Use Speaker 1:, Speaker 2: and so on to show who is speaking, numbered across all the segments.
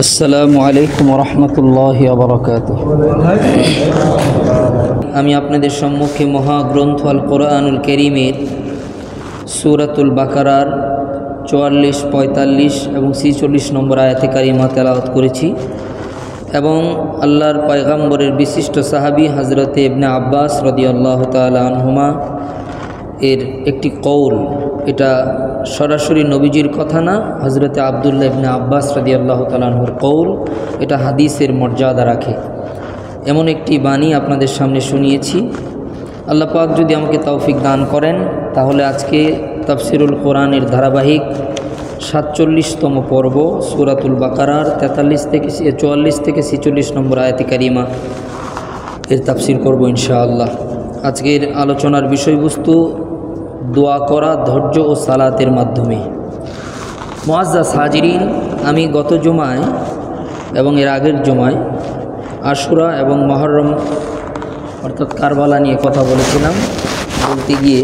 Speaker 1: আসসালামু আলাইকুম রহমতুল্লাহি ওয়া বারাকাতুহু। আমি আপনাদের সম্মুখে মহাগ্রন্থ আল কোরআনুল কারীমের সূরাতুল বাকারার ৪৪, ৪৫ এবং ৪৬ নম্বর আয়াতে কারিমা তেলাওয়াত করেছি এবং আল্লাহর পয়গম্বরের বিশিষ্ট সাহাবী হযরতে ইবনে আব্বাস রাদিয়াল্লাহু তাআলা আনহুমা এর একটি কৌল, এটা সরাসরি নবীজির কথা না, হযরতে আব্দুল্লাহ ইবনে আব্বাস রাদিয়াল্লাহু তাআলা আনহুর কৌল, এটা হাদিসের মর্যাদা রাখে। এমন একটি বাণী আপনাদের সামনে শুনিয়েছি। আল্লাহ পাক যদি আমাকে তৌফিক দান করেন তাহলে আজকে তাফসিরুল কোরআনের ধারাবাহিক ৪৭তম পর্ব সূরাতুল বাকারার ৪৪ থেকে ৪৬ নম্বর আয়াতে কারিমা এর তাফসির করব ইনশাআল্লাহ। আজকের আলোচনার বিষয়বস্তু দোয়া করা ধৈর্য ও সালাতের মাধ্যমে। মুআজ্জাজ হাজিরিন, আমি গত জুমায় এবং এর আগের জুমায় আশুরা এবং মুহররম অর্থাৎ কারবালা নিয়ে কথা বলেছিলাম। বলতে গিয়ে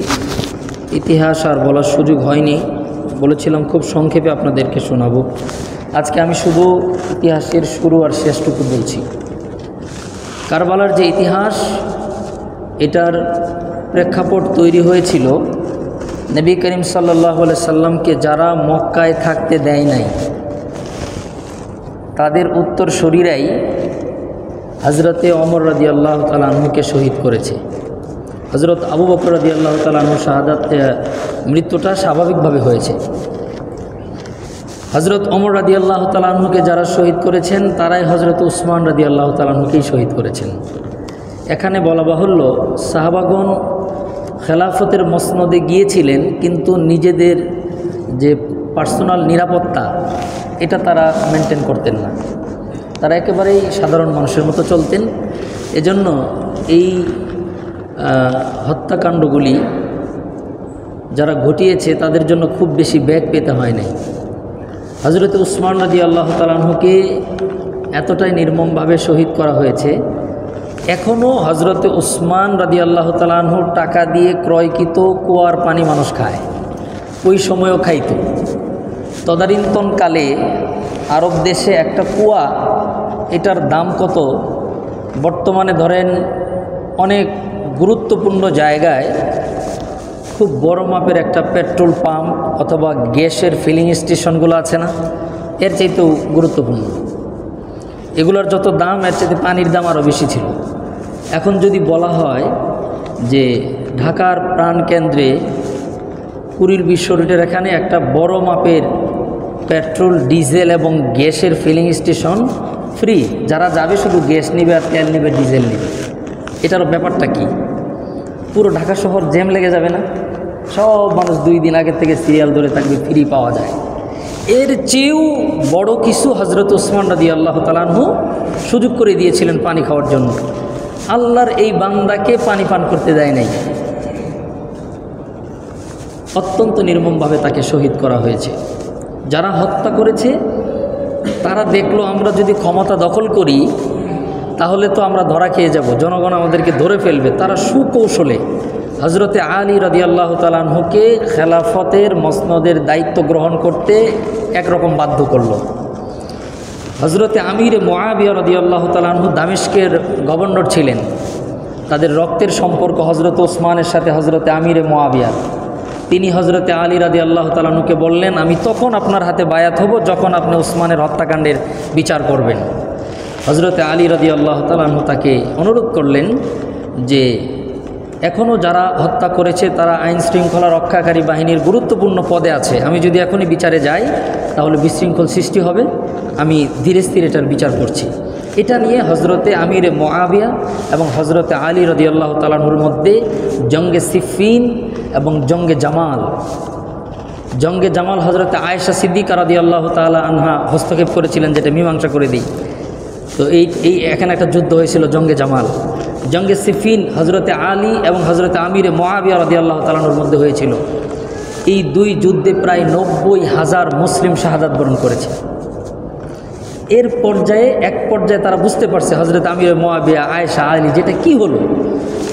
Speaker 1: ইতিহাস আর বলার সুযোগ হয়নি, বলেছিলাম খুব সংক্ষেপে আপনাদেরকে শোনাবো। আজকে আমি শুধু ইতিহাসের শুরু আর শেষটুকু বলছি। কারবালার যে ইতিহাস, এটার প্রেক্ষাপট তৈরি হয়েছিল নবী করিম সাল্লাল্লাহু আলাইহি সাল্লামকে যারা মক্কায় থাকতে দেয় নাই তাদের উত্তরসূরিরাই হযরতে ওমর রাদিয়াল্লাহু তাআলা আনহুকে শহীদ করেছে। হযরত আবু বকর রাদিয়াল্লাহু তাআলা আনহু শাহাদাত মৃত্যুটা স্বাভাবিকভাবে হয়েছে। হযরত ওমর রাদিয়াল্লাহু তাআলা আনহুকে যারা শহীদ করেছেন তারাই হযরত উসমান রাদিয়াল্লাহু তাআলা আনহুকেই শহীদ করেছেন। এখানে বলা বাহুল্য, সাহাবাগণ খেলাফতের মসনদে গিয়েছিলেন কিন্তু নিজেদের যে পার্সোনাল নিরাপত্তা এটা তারা মেনটেন করতেন না, তারা একেবারেই সাধারণ মানুষের মতো চলতেন। এজন্য এই হত্যাকাণ্ডগুলি যারা ঘটিয়েছে তাদের জন্য খুব বেশি ব্যাগ পেতে হয় নাই। হযরত উসমান রাদিয়াল্লাহু তাআলা আনহুকে এতটাই নির্মমভাবে শহীদ করা হয়েছে, এখনও হযরতে উসমান রাদিয়াল্লাহু তাআলা আনহুর টাকা দিয়ে ক্রয়কৃত কুয়ার পানি মানুষ খায়, ওই সময়ও খাইত। তদানীন্তনকালে আরব দেশে একটা কুয়া, এটার দাম কত, বর্তমানে ধরেন অনেক গুরুত্বপূর্ণ জায়গায় খুব বড় মাপের একটা পেট্রোল পাম্প অথবা গ্যাসের ফিলিং স্টেশনগুলো আছে না, এর চাইতেও গুরুত্বপূর্ণ। এগুলোর যত দাম এর চাইতে পানির দাম আরও বেশি ছিল। এখন যদি বলা হয় যে ঢাকার প্রাণকেন্দ্রে কুড়িল বিশ্ব রোডের এখানে একটা বড় মাপের পেট্রোল, ডিজেল এবং গ্যাসের ফিলিং স্টেশন ফ্রি, যারা যাবে শুধু গ্যাস নেবে আর তেল নেবে, ডিজেল নেবে, এটার ব্যাপারটা কি? পুরো ঢাকা শহর জ্যাম লেগে যাবে না? সব মানুষ 2 দিন আগের থেকে সিরিয়াল ধরে থাকবে, ফ্রি পাওয়া যায়। এর চেয়েও বড় কিছু হযরত উসমান রাদিয়াল্লাহু তাআলা আনহু সুযোগ করে দিয়েছিলেন পানি খাওয়ার জন্য। আল্লাহর এই বান্দাকে পানি পান করতে দেয় নাই, অত্যন্ত নির্মমভাবে তাকে শহীদ করা হয়েছে। যারা হত্যা করেছে তারা দেখলো আমরা যদি ক্ষমতা দখল করি তাহলে তো আমরা ধরা খেয়ে যাব, জনগণ আমাদেরকে ধরে ফেলবে। তারা সুকৌশলে হযরতে আলী রাদিয়াল্লাহু তাআলা আনহুকে খেলাফতের মসনদের দায়িত্ব গ্রহণ করতে একরকম বাধ্য করল। হযরতে আমির মুআবিয়া রাদিয়াল্লাহু তাআলা আনহু দামেস্কের গভর্নর ছিলেন। তাদের রক্তের সম্পর্ক হযরত ওসমানের সাথে হযরতে আমির মুআবিয়া। তিনি হযরতে আলী রাদিয়াল্লাহু তাআলা আনহুকে বললেন, আমি তখন আপনার হাতে বায়াত হব যখন আপনি ওসমানের হত্যাকাণ্ডের বিচার করবেন। হযরতে আলী রাদিয়াল্লাহু তাআলা আনহু তাকে অনুরোধ করলেন যে এখনও যারা হত্যা করেছে তারা আইন শৃঙ্খলা রক্ষাকারী বাহিনীর গুরুত্বপূর্ণ পদে আছে, আমি যদি এখনই বিচারে যাই তাহলে বিশৃঙ্খল সৃষ্টি হবে, আমি ধীরে স্থিরে এটার বিচার করছি। এটা নিয়ে হযরতে আমির মুআবিয়া এবং হযরতে আলী রাদিয়াল্লাহু তাআলা আনহুর মধ্যে জঙ্গে সিফিন এবং জঙ্গে জামাল হযরতে আয়েশা সিদ্দিকা রাদিয়াল্লাহু তাআলা আনহা হস্তক্ষেপ করেছিলেন, যেটা মীমাংসা করে দিই। তো এই এখানে একটা যুদ্ধ হয়েছিল জঙ্গে জামাল। জঙ্গে সিফিন হযরতে আলী এবং হযরতে আমির মুআবিয়া রাদিয়াল্লাহু তাআলা আনহুর মধ্যে হয়েছিল। এই 2 যুদ্ধে প্রায় 90,000 মুসলিম শাহাদাত বরণ করেছে। এর এক পর্যায়ে তারা বুঝতে পারছে হযরত আমির মুআবিয়া, আয়েশা, আলী, যেটা কি হলো,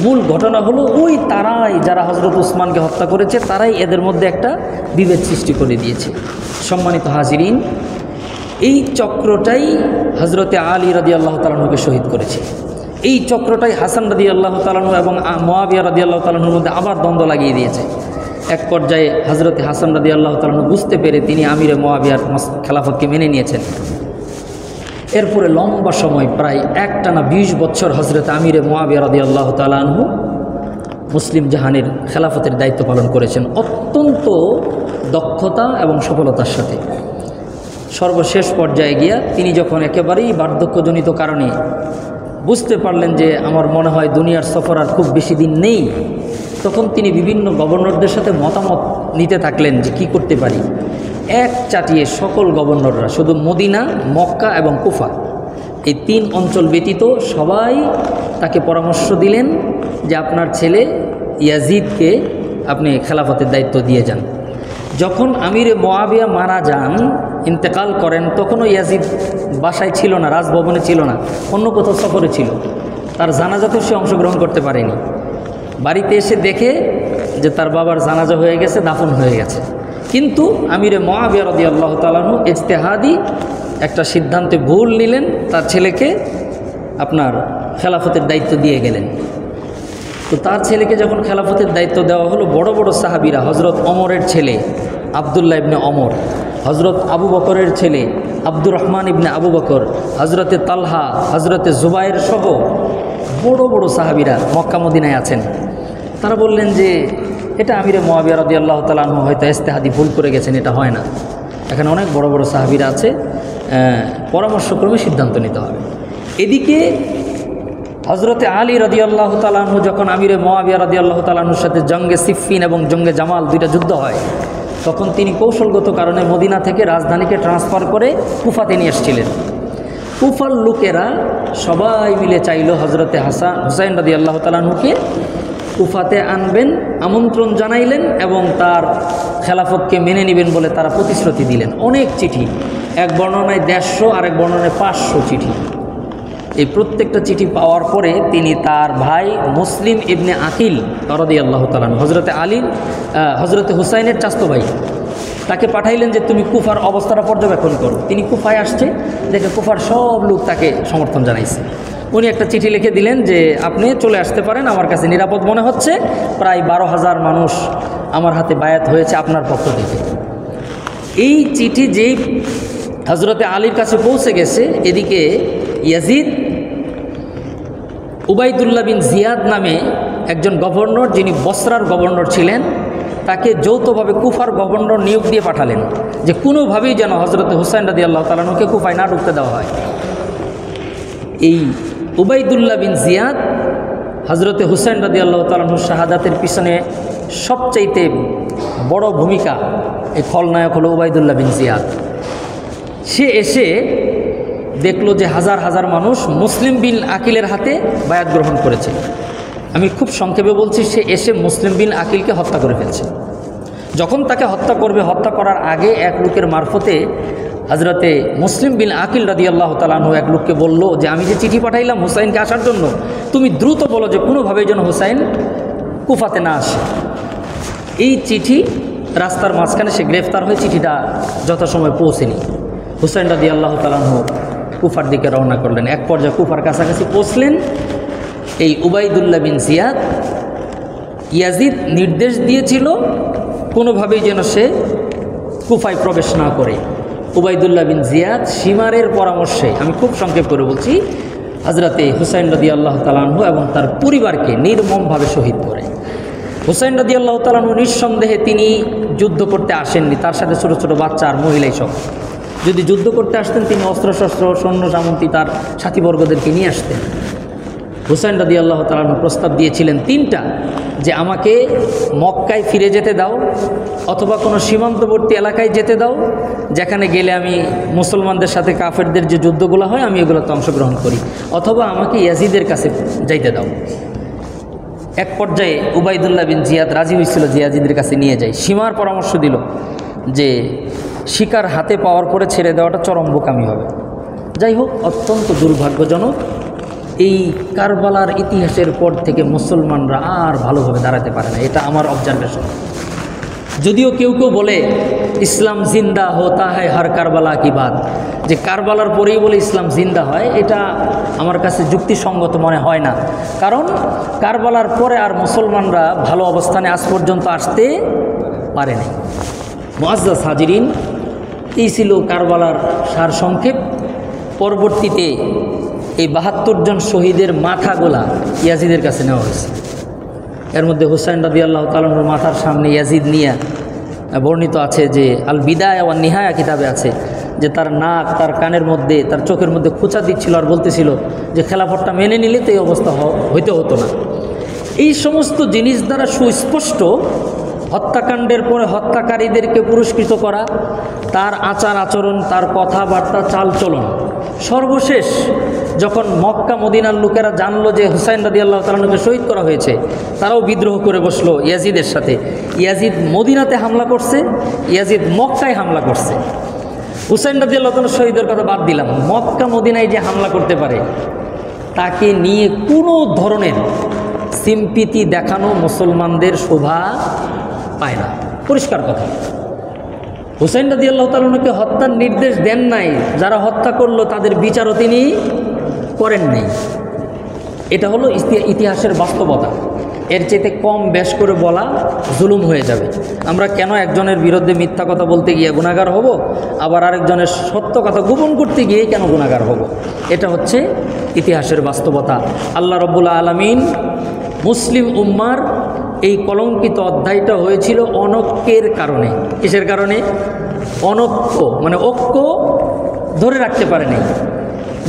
Speaker 1: মূল ঘটনা হলো ওই তারাই যারা হযরত উসমানকে হত্যা করেছে তারাই এদের মধ্যে একটা বিভেদ সৃষ্টি করে দিয়েছে। সম্মানিত হাজিরিন, এই চক্রটাই হজরতে আলী রাদিয়াল্লাহু তাআলা আনহুকে শহীদ করেছে। এই চক্রটাই হাসান রাদিয়াল্লাহু তাআলা আনহু এবং মুআবিয়া রাদিয়াল্লাহু তাআলা আনহুর মধ্যে আবার দ্বন্দ্ব লাগিয়ে দিয়েছে। এক পর্যায়ে হজরতে হাসান রাদিয়াল্লাহু তাআলা আনহু বুঝতে পেরে তিনি আমিরে মুআবিয়ার খেলাফতকে মেনে নিয়েছেন। এরপরে লম্বা সময় প্রায় একটানা 20 বছর হজরত আমিরে মুআবিয়া রাদিয়াল্লাহু তাআলা আনহু মুসলিম জাহানের খেলাফতের দায়িত্ব পালন করেছেন অত্যন্ত দক্ষতা এবং সফলতার সাথে। সর্বশেষ পর্যায়ে গিয়া তিনি যখন একেবারেই বার্ধক্যজনিত কারণে বুঝতে পারলেন যে আমার মনে হয় দুনিয়ার সফর আর খুব বেশি দিন নেই, তখন তিনি বিভিন্ন গভর্নরদের সাথে মতামত নিতে থাকলেন যে কি করতে পারি। এক চাটিয়ে সকল গভর্নররা, শুধু মদিনা, মক্কা এবং কুফা এই 3 অঞ্চল ব্যতীত সবাই তাকে পরামর্শ দিলেন যে আপনার ছেলে ইয়াজিদকে আপনি খেলাফতের দায়িত্ব দিয়ে যান। যখন আমিরে মুআবিয়া মারা যান, ইন্তেকাল করেন, তখনও ইয়াজিদ বাসায় ছিল না, রাজভবনে ছিল না, অন্য কোথাও সফরে ছিল। তার জানাজাতেও সে অংশগ্রহণ করতে পারেনি। বাড়িতে এসে দেখে যে তার বাবার জানাজা হয়ে গেছে, দাফন হয়ে গেছে। কিন্তু আমিরে মুআবিয়া রাদিয়াল্লাহু তাআলা আনহু ইজতিহাদি একটা সিদ্ধান্তে ভুল নিলেন, তার ছেলেকে আপনার খেলাফতের দায়িত্ব দিয়ে গেলেন। তো তার ছেলেকে যখন খেলাফতের দায়িত্ব দেওয়া হলো, বড় বড় সাহাবীরা, হজরত ওমরের ছেলে আবদুল্লাহ ইবনে ওমর, হজরত আবু বকরের ছেলে আব্দুর রহমান ইবনে আবু বকর, হজরতে তালহা, হজরতে জুবায়ের সহ বড় বড় সাহাবীরা মক্কা মদিনায় আছেন। তারা বললেন যে এটা আমিরে মুআবিয়া রাদিয়াল্লাহু তাআলা আনহু হয়তো ইজতিহাদি ভুল করে গেছেন, এটা হয় না। এখানে অনেক বড় বড় সাহাবীরা আছে, পরামর্শক্রমে সিদ্ধান্ত নিতে হবে। এদিকে হজরতে আলী রাদিয়াল্লাহু তাআলা আনহু যখন আমিরে মুআবিয়া রাদিয়াল্লাহু তাআলা আনহুর সাথে জঙ্গে সিফফিন এবং জঙ্গে জামাল 2টা যুদ্ধ হয়, তখন তিনি কৌশলগত কারণে মদিনা থেকে রাজধানীকে ট্রান্সফার করে কুফাতে নিয়ে এসেছিলেন। কুফার লোকেরা সবাই মিলে চাইল হজরতে হুসাইন রাদিয়াল্লাহু তাআলা আনহুকে কুফাতে আনবেন, আমন্ত্রণ জানাইলেন এবং তার খেলাফতকে মেনে নেবেন বলে তারা প্রতিশ্রুতি দিলেন। অনেক চিঠি, এক বর্ণনায় 150, আরেক বর্ণনায় 500 চিঠি। এই প্রত্যেকটা চিঠি পাওয়ার পরে তিনি তার ভাই মুসলিম ইবনে আকিল রাদিয়াল্লাহু তাআলা আনহু, হজরতে হুসাইনের চাচতো ভাই, তাকে পাঠাইলেন যে তুমি কুফার অবস্থাটা পর্যবেক্ষণ করো। তিনি কুফায় আসছে, দেখে কুফার সব লোক তাকে সমর্থন জানাইছে। উনি একটা চিঠি লিখে দিলেন যে আপনি চলে আসতে পারেন, আমার কাছে নিরাপদ মনে হচ্ছে। প্রায় 12,000 মানুষ আমার হাতে বায়াত হয়েছে আপনার পক্ষ থেকে। এই চিঠি যেই হজরতে আলীর কাছে পৌঁছে গেছে, এদিকে ইয়াজিদ উবাইদুল্লাহ বিন জিয়াদ নামে একজন গভর্নর, যিনি বসরার গভর্নর ছিলেন, তাকে যৌথভাবে কুফার গভর্নর নিয়োগ দিয়ে পাঠালেন যে কোনোভাবেই যেন হজরত হুসাইন রাদিয়াল্লাহু তাআলা আনহুকে কুফায় না ঢুকতে দেওয়া হয়। এই উবাইদুল্লাহ বিন জিয়াদ হজরতে হুসাইন রাদিয়াল্লাহু তাআলা আনহুর শাহাদাতের পিছনে সবচাইতে বড় ভূমিকা, এই খলনায়ক হলো উবাইদুল্লাহ বিন জিয়াদ। সে এসে দেখলো যে হাজার হাজার মানুষ মুসলিম বিন আকিলের হাতে বায়াত গ্রহণ করেছে। আমি খুব সংক্ষেপে বলছি, সে এসে মুসলিম বিন আকিলকে হত্যা করে ফেলছে। যখন তাকে হত্যা করবে, হত্যা করার আগে এক লোকের মারফতে হজরতে মুসলিম বিন আকিল রাদিয়াল্লাহু তাআলা আনহু এক লোককে বলল যে আমি যে চিঠি পাঠাইলাম হুসাইনকে আসার জন্য, তুমি দ্রুত বলো যে কোনোভাবেই যেন হুসাইন কুফাতে না আসে। এই চিঠি রাস্তার মাঝখানে সে গ্রেফতার হয়ে চিঠিটা যথাসময় পৌঁছেনি। হুসাইন রাদিয়াল্লাহু তাআলা আনহু কুফার দিকে রওনা করলেন। এক পর্যায়ে কুফার কাছাকাছি পৌঁছলেন। এই উবাইদুল্লাহ বিন জিয়াদ, ইয়াজিদ নির্দেশ দিয়েছিল কোনোভাবেই যেন সে কুফায় প্রবেশ না করে। উবাইদুল্লাহ বিন জিয়াদ সীমারের পরামর্শে, আমি খুব সংক্ষেপ করে বলছি, হজরতে হুসাইন রাদিয়াল্লাহু তাআলা আনহু এবং তার পরিবারকে নির্মমভাবে শহীদ করে। হুসাইন রাদিয়াল্লাহু তাআলা আনহু নিঃসন্দেহে তিনি যুদ্ধ করতে আসেননি, তার সাথে ছোট ছোট বাচ্চা আর মহিলাই সব। যদি যুদ্ধ করতে আসতেন তিনি অস্ত্রশস্ত্র, সৈন্য সামন্তি, তার সাথীবর্গদেরকে নিয়ে আসতেন। হুসাইন রাদিয়াল্লাহু তাআলা আনহু প্রস্তাব দিয়েছিলেন 3টা, যে আমাকে মক্কায় ফিরে যেতে দাও, অথবা কোনো সীমান্তবর্তী এলাকায় যেতে দাও, যেখানে গেলে আমি মুসলমানদের সাথে কাফেরদের যে যুদ্ধগুলো হয় আমি এগুলোতে অংশগ্রহণ করি, অথবা আমাকে ইয়াজিদের কাছে যাইতে দাও। এক পর্যায়ে উবাইদুল্লাহ বিন জিয়াদ রাজি হয়েছিল যে ইয়াজিদের কাছে নিয়ে যায়। সীমার পরামর্শ দিল যে শিকার হাতে পাওয়ার পরে ছেড়ে দেওয়াটা চরম বোকামি হবে। যাই হোক, অত্যন্ত দুর্ভাগ্যজনক, এই কারবালার ইতিহাসের পর থেকে মুসলমানরা আর ভালোভাবে দাঁড়াতে পারে না, এটা আমার অবজারভেশন। যদিও কেউ কেউ বলে ইসলাম জিন্দা হতা হয় হর কারবালা কি বাত, যে কারবালার পরেই বলে ইসলাম জিন্দা হয়, এটা আমার কাছে যুক্তিসঙ্গত মনে হয় না। কারণ কারবালার পরে আর মুসলমানরা ভালো অবস্থানে আজ পর্যন্ত আসতে পারেনি। মুআজ্জাজ হাজিরিন, এই ছিল কারবালার সারসংক্ষেপ। পরবর্তীতে এই ৭২ জন শহীদের মাথাগুলা ইয়াজিদের কাছে নেওয়া হয়েছে। এর মধ্যে হুসাইন রাদিয়াল্লাহু তাআলা আনহুর মাথার সামনে ইয়াজিদ নিয়ে বর্ণিত আছে যে আল বিদায়া ওয়ান নিহায়া কিতাবে আছে যে তার নাক, তার কানের মধ্যে, তার চোখের মধ্যে খোঁচা দিচ্ছিল আর বলতেছিল যে খেলাফতটা মেনে নিলে তো এই অবস্থা হইতে হতো না। এই সমস্ত জিনিস দ্বারা সুস্পষ্ট হত্যাকাণ্ডের পরে হত্যাকারীদেরকে পুরস্কৃত করা, তার আচার আচরণ, তার কথাবার্তা, চালচলন। সর্বশেষ যখন মক্কা মদিনার লোকেরা জানলো যে হুসাইন রাদিয়াল্লাহু তাআলা আনহুকে শহীদ করা হয়েছে, তারাও বিদ্রোহ করে বসলো ইয়াজিদের সাথে। ইয়াজিদ মদিনাতে হামলা করছে, ইয়াজিদ মক্কায় হামলা করছে। হুসাইন রাদিয়াল্লাহু তাআলা শহীদের কথা বাদ দিলাম, মক্কা মদিনায় যে হামলা করতে পারে তাকে নিয়ে কোনো ধরনের সিম্পিতি দেখানো মুসলমানদের শোভা পায় না। পরিষ্কার কথা। হুসাইন রাদিয়াল্লাহু তাআলা আনহুকে হত্যার নির্দেশ দেন নাই, যারা হত্যা করলো তাদের বিচারও তিনি করেন নাই। এটা হলো ইতিহাসের বাস্তবতা। এর চেয়ে কম বেশ করে বলা জুলুম হয়ে যাবে। আমরা কেন একজনের বিরুদ্ধে মিথ্যা কথা বলতে গিয়ে গুনাহগার হব, আবার আরেকজনের সত্য কথা গোপন করতে গিয়ে কেন গুনাহগার হব? এটা হচ্ছে ইতিহাসের বাস্তবতা। আল্লাহ রাব্বুল আলামিন মুসলিম উম্মার এই কলঙ্কিত অধ্যায়টা হয়েছিল অনৈক্যের কারণে। কিসের কারণে? অনৈক্য, মানে ঐক্য ধরে রাখতে পারেনি।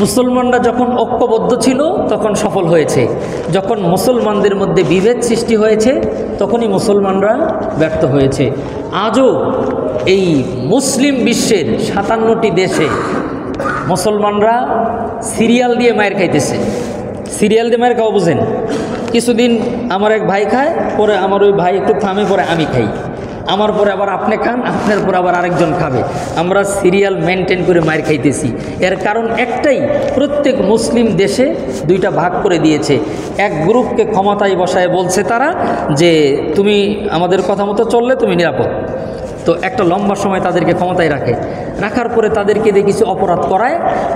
Speaker 1: মুসলমানরা যখন ঐক্যবদ্ধ ছিল তখন সফল হয়েছে, যখন মুসলমানদের মধ্যে বিভেদ সৃষ্টি হয়েছে তখনই মুসলমানরা ব্যর্থ হয়েছে। আজও এই মুসলিম বিশ্বের 57টি দেশে মুসলমানরা সিরিয়াল দিয়ে মায়ের খাইতেছে। সিরিয়াল দিয়ে মায়ের খাওয়া বুঝেন? কিছুদিন আমার এক ভাই খায়, পরে আমার ওই ভাই একটু থামে, পরে আমি খাই, আমার পরে আবার আপনি খান, আপনার পরে আবার আরেকজন খাবে। আমরা সিরিয়াল মেনটেন করে মায়ের খাইতেছি। এর কারণ একটাই, প্রত্যেক মুসলিম দেশে দুইটা ভাগ করে দিয়েছে। এক গ্রুপকে ক্ষমতায় বসায় বলছে তারা যে তুমি আমাদের কথা মতো চললে তুমি নিরাপদ। তো একটা লম্বা সময় তাদেরকে ক্ষমতায় রাখে, রাখার পরে তাদেরকে দিয়ে কিছু অপরাধ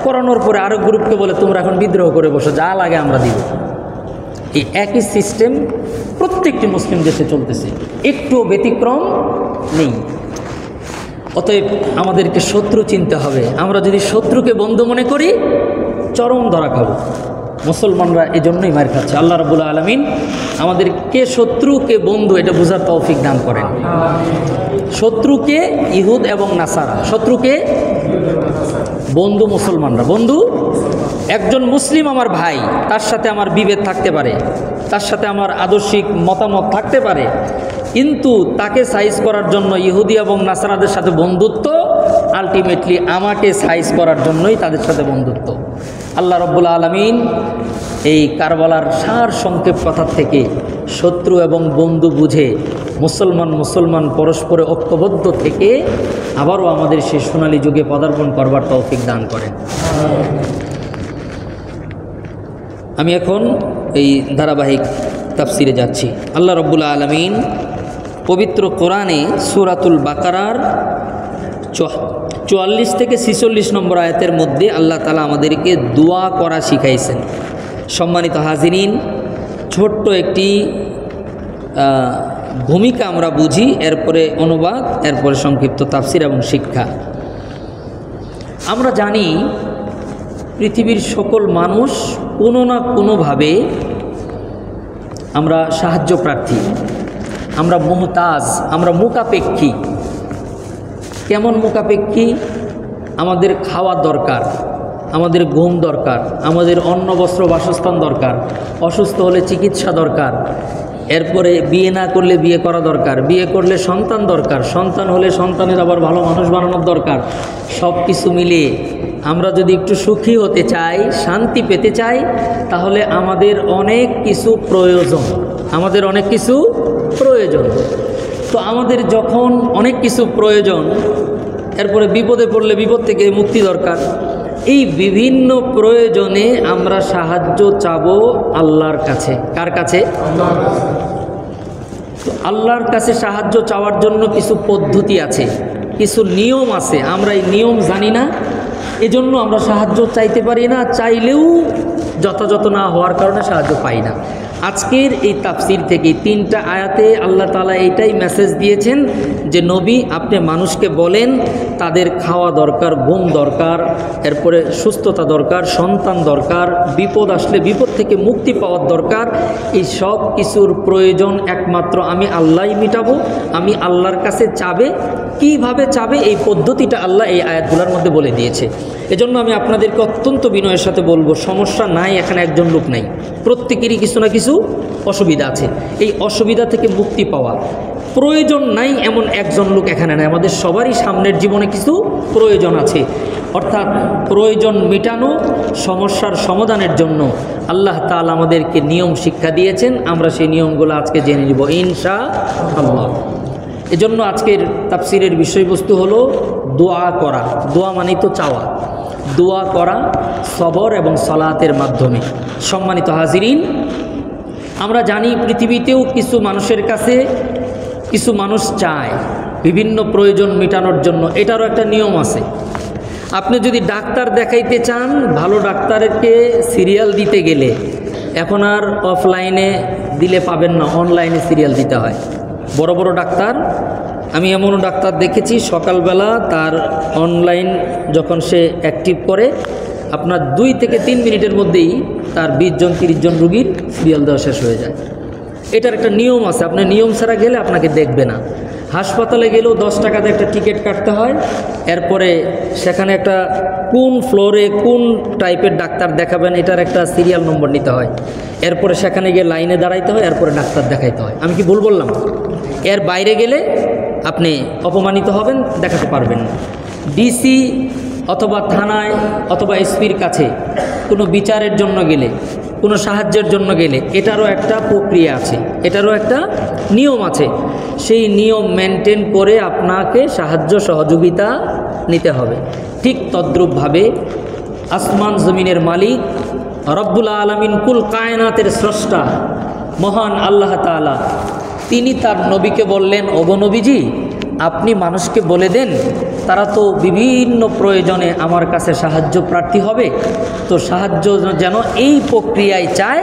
Speaker 1: করানোর পরে আরেক গ্রুপকে বলে তোমরা এখন বিদ্রোহ করে বসো, যা লাগে আমরা দিব। এই একই সিস্টেম প্রত্যেকটি মুসলিম দেশে চলতেছে, একটুও ব্যতিক্রম নেই। অতএব আমাদেরকে শত্রু চিনতে হবে। আমরা যদি শত্রুকে বন্ধু মনে করি চরম ধরা খাবো। মুসলমানরা এই জন্যই মার খাচ্ছে। আল্লাহ রাব্বুল আলামিন আমাদেরকে শত্রুকে বন্ধু এটা বোঝার তৌফিক দান করেন। শত্রুকে ইহুদ এবং নাসারা, শত্রুকে বন্ধু মুসলমানরা। বন্ধু একজন মুসলিম আমার ভাই, তার সাথে আমার বিভেদ থাকতে পারে, তার সাথে আমার আদর্শিক মতামত থাকতে পারে, কিন্তু তাকে সাইজ করার জন্য ইহুদি এবং নাসারাদের সাথে বন্ধুত্ব, আলটিমেটলি আমাকে সাইজ করার জন্যই তাদের সাথে বন্ধুত্ব। আল্লাহ রাব্বুল আলামিন এই কারবালার সার সংক্ষেপ কথা থেকে শত্রু এবং বন্ধু বুঝে মুসলমান পরস্পরে ঐক্যবদ্ধ থেকে আবারও আমাদের সেই সোনালী যুগে পদার্পণ করবার তৌফিক দান করেন। আমি এখন এই ধারাবাহিক তাফসিরে যাচ্ছি। আল্লাহ রাব্বুল আলামিন পবিত্র কোরআনে সূরাতুল বাকারার 44 থেকে 46 নম্বর আয়াতের মধ্যে আল্লাহ তাআলা আমাদেরকে দোয়া করা শিখাইছেন। সম্মানিত হাজিরিন, ছোট্ট একটি ভূমিকা আমরা বুঝি, এরপরে অনুবাদ, এরপরে সংক্ষিপ্ত তাফসির এবং শিক্ষা। আমরা জানি পৃথিবীর সকল মানুষ কোনো না কোনোভাবে আমরা সাহায্য প্রার্থী, আমরা মুহতাজ, আমরা মুখাপেক্ষী। কেমন মুখাপেক্ষী? আমাদের খাওয়া দরকার, আমাদের ঘুম দরকার, আমাদের অন্ন বস্ত্র বাসস্থান দরকার, অসুস্থ হলে চিকিৎসা দরকার, এরপরে বিয়ে না করলে বিয়ে করা দরকার, বিয়ে করলে সন্তান দরকার, সন্তান হলে সন্তানের আবার ভালো মানুষ বানানোর দরকার। সব কিছু মিলিয়ে আমরা যদি একটু সুখী হতে চাই, শান্তি পেতে চাই, তাহলে আমাদের অনেক কিছু প্রয়োজন, আমাদের অনেক কিছু প্রয়োজন। তো আমাদের যখন অনেক কিছু প্রয়োজন, এরপরে বিপদে পড়লে বিপদ থেকে মুক্তি দরকার। এই বিভিন্ন প্রয়োজনে আমরা সাহায্য চাবো আল্লাহর কাছে। কার কাছে? তো আল্লাহর কাছে সাহায্য চাওয়ার জন্য কিছু পদ্ধতি আছে, কিছু নিয়ম আছে। আমরা এই নিয়ম জানি না, এজন্য আমরা সাহায্য চাইতে পারি না, চাইলেও যথাযথ না হওয়ার কারণে সাহায্য পাই না। আজকের এই তাফসির থেকে 3টা আয়াতে আল্লাহ তাআলা এইটাই মেসেজ দিয়েছেন যে নবী, আপনি মানুষকে বলেন তাদের খাওয়া দরকার, ঘুম দরকার, এরপরে সুস্থতা দরকার, সন্তান দরকার, বিপদ আসলে বিপদ থেকে মুক্তি পাওয়ার দরকার। এই সব কিছুর প্রয়োজন একমাত্র আমি আল্লাহই মিটাবো। আমি আল্লাহর কাছে চাবে, কিভাবে চাবে এই পদ্ধতিটা আল্লাহ এই আয়াতগুলোর মধ্যে বলে দিয়েছে। এজন্য আমি আপনাদেরকে অত্যন্ত বিনয়ের সাথে বলবো, সমস্যা নাই এখানে একজন লোক নাই, প্রত্যেকেরই কিছু না কিছু অসুবিধা আছে। এই অসুবিধা থেকে মুক্তি পাওয়া প্রয়োজন নাই এমন একজন লোক এখানে নাই। আমাদের সবারই সামনের জীবনে কিছু প্রয়োজন আছে, অর্থাৎ প্রয়োজন মেটানো, সমস্যার সমাধানের জন্য আল্লাহ তাআলা আমাদেরকে নিয়ম শিক্ষা দিয়েছেন। আমরা সেই নিয়মগুলো আজকে জেনে নিব ইনশাআল্লাহ। এজন্য আজকের তাফসিরের বিষয়বস্তু হলো দোয়া করা। দোয়া মানেই তো চাওয়া। দোয়া করা সবর এবং সালাতের মাধ্যমে। সম্মানিত হাজিরিন, আমরা জানি পৃথিবীতেও কিছু মানুষের কাছে কিছু মানুষ চায় বিভিন্ন প্রয়োজন মেটানোর জন্য, এটারও একটা নিয়ম আছে। আপনি যদি ডাক্তার দেখাইতে চান, ভালো ডাক্তারকে সিরিয়াল দিতে গেলে এখন আর অফলাইনে দিলে পাবেন না, অনলাইনে সিরিয়াল দিতে হয়। বড় বড় ডাক্তার, আমি এমনও ডাক্তার দেখেছি সকালবেলা তার অনলাইন যখন সে অ্যাক্টিভ করে, আপনার 2 থেকে 3 মিনিটের মধ্যেই তার 20 জন 30 জন রুগীর সিরিয়াল দেওয়া শেষ হয়ে যায়। এটার একটা নিয়ম আছে, আপনি নিয়ম ছাড়া গেলে আপনাকে দেখবে না। হাসপাতালে গেলেও 10 টাকাতে একটা টিকিট কাটতে হয়, এরপরে সেখানে একটা কোন ফ্লোরে কোন টাইপের ডাক্তার দেখাবেন এটার একটা সিরিয়াল নম্বর নিতে হয়, এরপরে সেখানে গিয়ে লাইনে দাঁড়াইতে হয়, এরপরে ডাক্তার দেখাইতে হয়। আমি কি ভুল বললাম? এর বাইরে গেলে আপনি অপমানিত হবেন, দেখাতে পারবেন না। ডিসি অথবা থানায় অথবা এসপির কাছে কোনো বিচারের জন্য গেলে, কোনো সাহায্যের জন্য গেলে এটারও একটা প্রক্রিয়া আছে, এটারও একটা নিয়ম আছে। সেই নিয়ম মেনটেন করে আপনাকে সাহায্য সহযোগিতা নিতে হবে। ঠিক তদ্রূপভাবে আসমান জমিনের মালিক রব্বুল আলামিন, কুল কায়নাতের স্রষ্টা মহান আল্লাহ তাআলা, তিনি তার নবীকে বললেন, ওগো নবীজি, আপনি মানুষকে বলে দেন তারা তো বিভিন্ন প্রয়োজনে আমার কাছে সাহায্য প্রার্থী হবে, তো সাহায্য যেন এই প্রক্রিয়ায় চায়,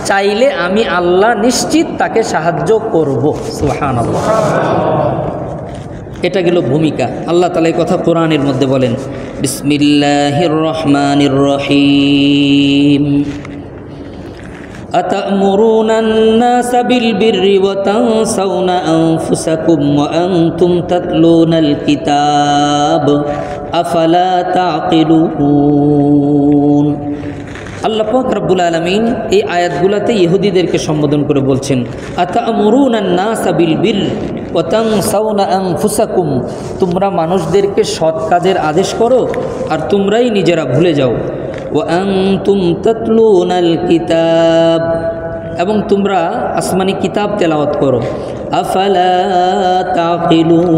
Speaker 1: চাইলে আমি আল্লাহ নিশ্চিত তাকে সাহায্য করব। সুবহানাল্লাহ। এটা গেল ভূমিকা। আল্লাহ তাআলা এই কথা কোরআনের মধ্যে বলেন, বিসমিল্লাহির রহমানির রহিম, أتأمرون الناس بالبر وتنسون أنفسكم وأنتم تتلون الكتاب أفلا تعقلون। আল্লাহ পাক রব্বুল আলামিন এই আয়াতগুলোতে ইহুদিদেরকে সম্বোধন করে বলছেন, আতা'মুরুনা আন-নাসা বিল বির ওয়া তানসাউনা আনফুসাকুম, তোমরা মানুষদেরকে সৎ কাজের আদেশ করো আর তোমরাই নিজেরা ভুলে যাও। ওয়া আনতুম তাতলুনাল কিতাব, এবং তোমরা আসমানি কিতাব তেলাওয়াত করো। আফালা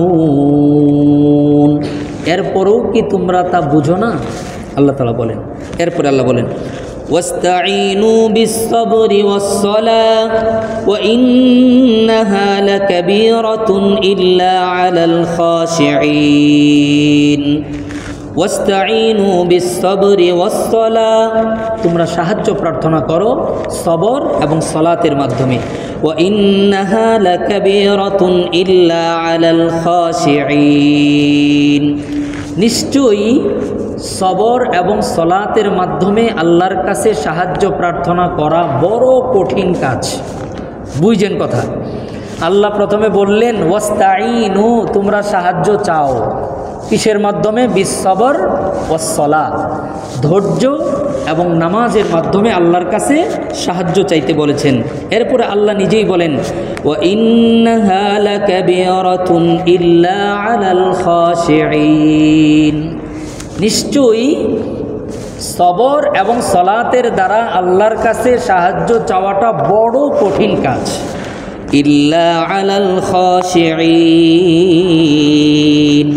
Speaker 1: তাকিলুন, এরপরও কি তোমরা তা বুঝো না? আল্লাহ তাআলা বলেন। এরপরে আল্লাহ বলেন, ওয়াস্তাঈনু বিস-সাবরি ওয়াস-সালাহ ওয়া ইন্নাহা লাকাবীরাতুন ইল্লা আলাল খাশিঈন। ওয়াস্তাঈনু বিস-সাবরি ওয়াস-সালাহ, তোমরা সাহায্য প্রার্থনা করো সবর এবং সালাতের মাধ্যমে। ওয়া ইন্নাহা লাকাবীরাতুন ইল্লা আলাল খাশিঈন, নিশ্চয়ই সবর এবং সালাতের মাধ্যমে আল্লাহর কাছে সাহায্য প্রার্থনা করা বড় কঠিন কাজ। বুঝছেন কথা? আল্লাহ প্রথমে বললেন ওয়াস্তাঈনু, তোমরা সাহায্য চাও, কিসের মাধ্যমে? বিস-সবর ওয়াস-সালাহ, ধৈর্য এবং নামাজের মাধ্যমে আল্লাহর কাছে সাহায্য চাইতে বলেছেন। এরপরে আল্লাহ নিজেই বলেন, ওয়া ইন্নাহা লাকাবীরাতুন ইল্লা আলাল খাশিঈন, নিশ্চয়ই সবর এবং সালাতের দ্বারা আল্লাহর কাছে সাহায্য চাওয়াটা বড় কঠিন কাজ। ইল্লা আলাল খাশিঈন,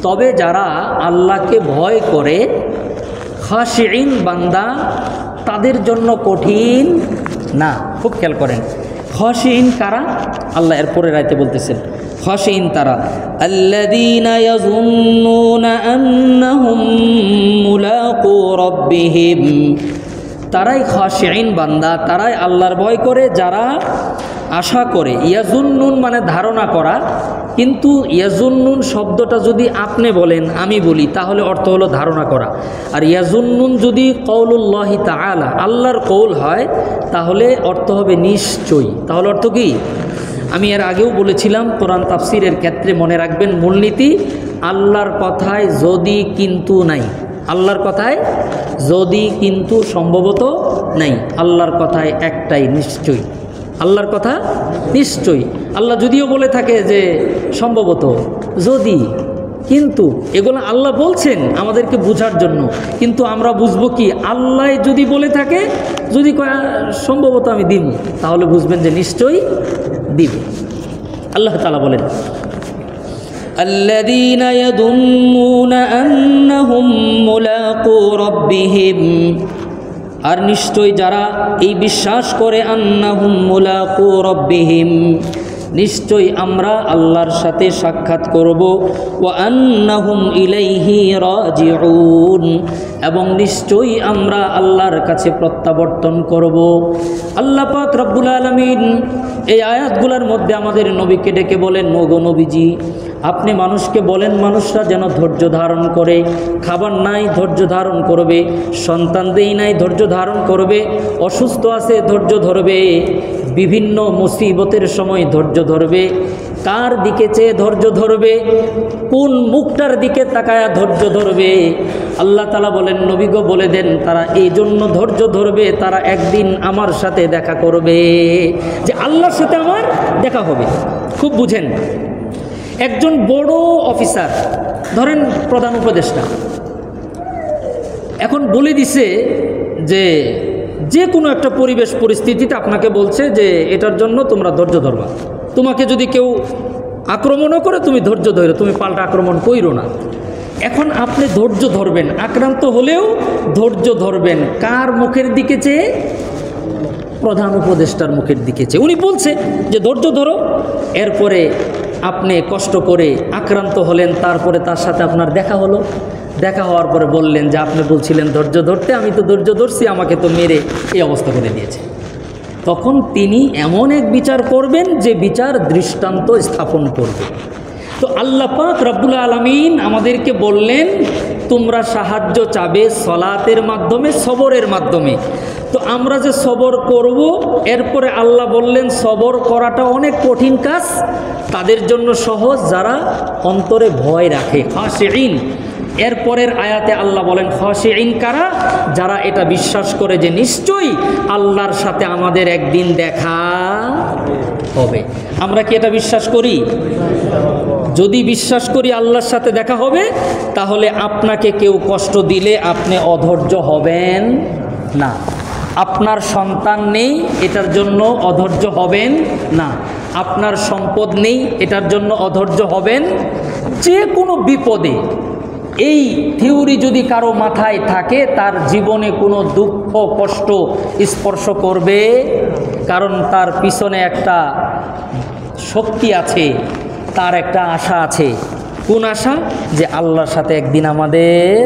Speaker 1: তবে যারা আল্লাহকে ভয় করে, খাশিঈন বান্দা, তাদের জন্য কঠিন না। খুব খেয়াল করেন, খাশিঈন কারা? আল্লাহ এর পরের আয়াতে বলতেছেন খাশিঈন তারা আল্লাযীনা ইয়াযুন্নুনা আন্নাহুম মুলাকু রাব্বিহিম, তারাই খাশিঈন বান্দা, তারাই আল্লাহর ভয় করে যারা আশা করে। ইয়াজুন্নুন মানে ধারণা করা, কিন্তু ইয়াজুন্নুন শব্দটা যদি আপনি বলেন আমি বলি তাহলে অর্থ হলো ধারণা করা। আর ইয়াজুন্নুন যদি কওলুল্লাহি তাআলা আল্লাহর কওল হয় তাহলে অর্থ হবে নিশ্চয়ই। তাহলে অর্থ কি? আমি এর আগেও বলেছিলাম কোরআন তাফসীরের ক্ষেত্রে মনে রাখবেন মূলনীতি, আল্লাহর কথায় যদি কিন্তু নাই। আল্লাহর কথায় যদি কিন্তু সম্ভবত নাই, আল্লাহর কথায় একটাই নিশ্চয়ই। আল্লাহর কথা নিশ্চয়ই। আল্লাহ যদিও বলে থাকে যে সম্ভবত, যদি, কিন্তু, এগুলো আল্লাহ বলছেন আমাদেরকে বোঝার জন্য, কিন্তু আমরা বুঝবো কি? আল্লাহ যদি বলে থাকে, যদি সম্ভবত আমি দিব, তাহলে বুঝবেন যে নিশ্চয়ই দিবে। আল্লাহ তাআলা বলেন আল্লাযীনা ইয়াযুন্নুনা আন্নাহুম মুলাকু রাব্বিহিম, আর নিশ্চয় যারা এই বিশ্বাস করে আন্নাহুম মুলাকু রাব্বিহিম, নিশ্চয় আমরা আল্লাহর সাথে সাক্ষাৎ করব, ওয়া আন্নাহুম ইলাইহি রাজিউন, এবং নিশ্চয়ই আমরা আল্লাহর কাছে প্রত্যাবর্তন করব। আল্লাহ পাক রব্বুল আলামিন এই আয়াতগুলোর মধ্যে আমাদের নবীকে ডেকে বলেন, ওগো নবীজি, আপনি মানুষকে বলেন মানুষরা যেন ধৈর্য ধারণ করে। খাবার নাই ধৈর্য ধারণ করবে, সন্তান দেই নাই ধৈর্য ধারণ করবে, অসুস্থ আছে ধৈর্য ধরবে, বিভিন্ন মুসিবতের সময় ধৈর্য ধরবে। কার দিকে চেয়ে ধৈর্য ধরবে? কোন মুখটার দিকে তাকায়া ধৈর্য ধরবে? আল্লাহ তাআলা বলেন নবী গো বলে দেন তারা এই জন্য ধৈর্য ধরবে, তারা একদিন আমার সাথে দেখা করবে, যে আল্লাহর সাথে আমার দেখা হবে। খুব বুঝেন, একজন বড় অফিসার, ধরেন প্রধান উপদেষ্টা, এখন বলে দিছে যে যে কোনো একটা পরিবেশ পরিস্থিতিতে আপনাকে বলছে যে এটার জন্য তোমরা ধৈর্য ধরবা। তোমাকে যদি কেউ আক্রমণও করে তুমি ধৈর্য ধরো, তুমি পাল্টা আক্রমণ কইরো না। এখন আপনি ধৈর্য ধরবেন, আক্রান্ত হলেও ধৈর্য ধরবেন। কার মুখের দিকে চেয়ে? প্রধান উপদেষ্টার মুখের দিকে চেয়ে। উনি বলছে যে ধৈর্য ধরো, এরপরে আপনি কষ্ট করে আক্রান্ত হলেন, তারপরে তার সাথে আপনার দেখা হলো। দেখা হওয়ার পরে বললেন যে আপনি বলছিলেন ধৈর্য ধরতে, আমি তো ধৈর্য ধরছি, আমাকে তো মেরে এই অবস্থা করে দিয়েছে। তখন তিনি এমন এক বিচার করবেন যে বিচার দৃষ্টান্ত স্থাপন করবে। তো আল্লাহ পাক রব্বুল আলামিন আমাদেরকে বললেন তোমরা সাহায্য চাবে সলাতের মাধ্যমে, সবরের মাধ্যমে। তো আমরা যে সবর করব, এরপরে আল্লাহ বললেন সবর করাটা অনেক কঠিন কাজ, তাদের জন্য সহজ যারা অন্তরে ভয় রাখে, খাশিঈন। এরপরের আয়াতে আল্লাহ বলেন খাশিঈন কারা? যারা এটা বিশ্বাস করে যে নিশ্চয়ই আল্লাহর সাথে আমাদের একদিন দেখা হবে। আমরা কি এটা বিশ্বাস করি? যদি বিশ্বাস করি আল্লাহর সাথে দেখা হবে, তাহলে আপনাকে কেউ কষ্ট দিলে আপনি অধৈর্য হবেন না। আপনার সন্তান নেই এটার জন্য অধৈর্য হবেন না। আপনার সম্পদ নেই এটার জন্য অধৈর্য হবেন। যে কোনো বিপদে এই থিওরি যদি কারো মাথায় থাকে, তার জীবনে কোনো দুঃখ কষ্ট স্পর্শ করবে, কারণ তার পিছনে একটা শক্তি আছে, তার একটা আশা আছে। কোন আশা? যে আল্লাহর সাথে একদিন আমাদের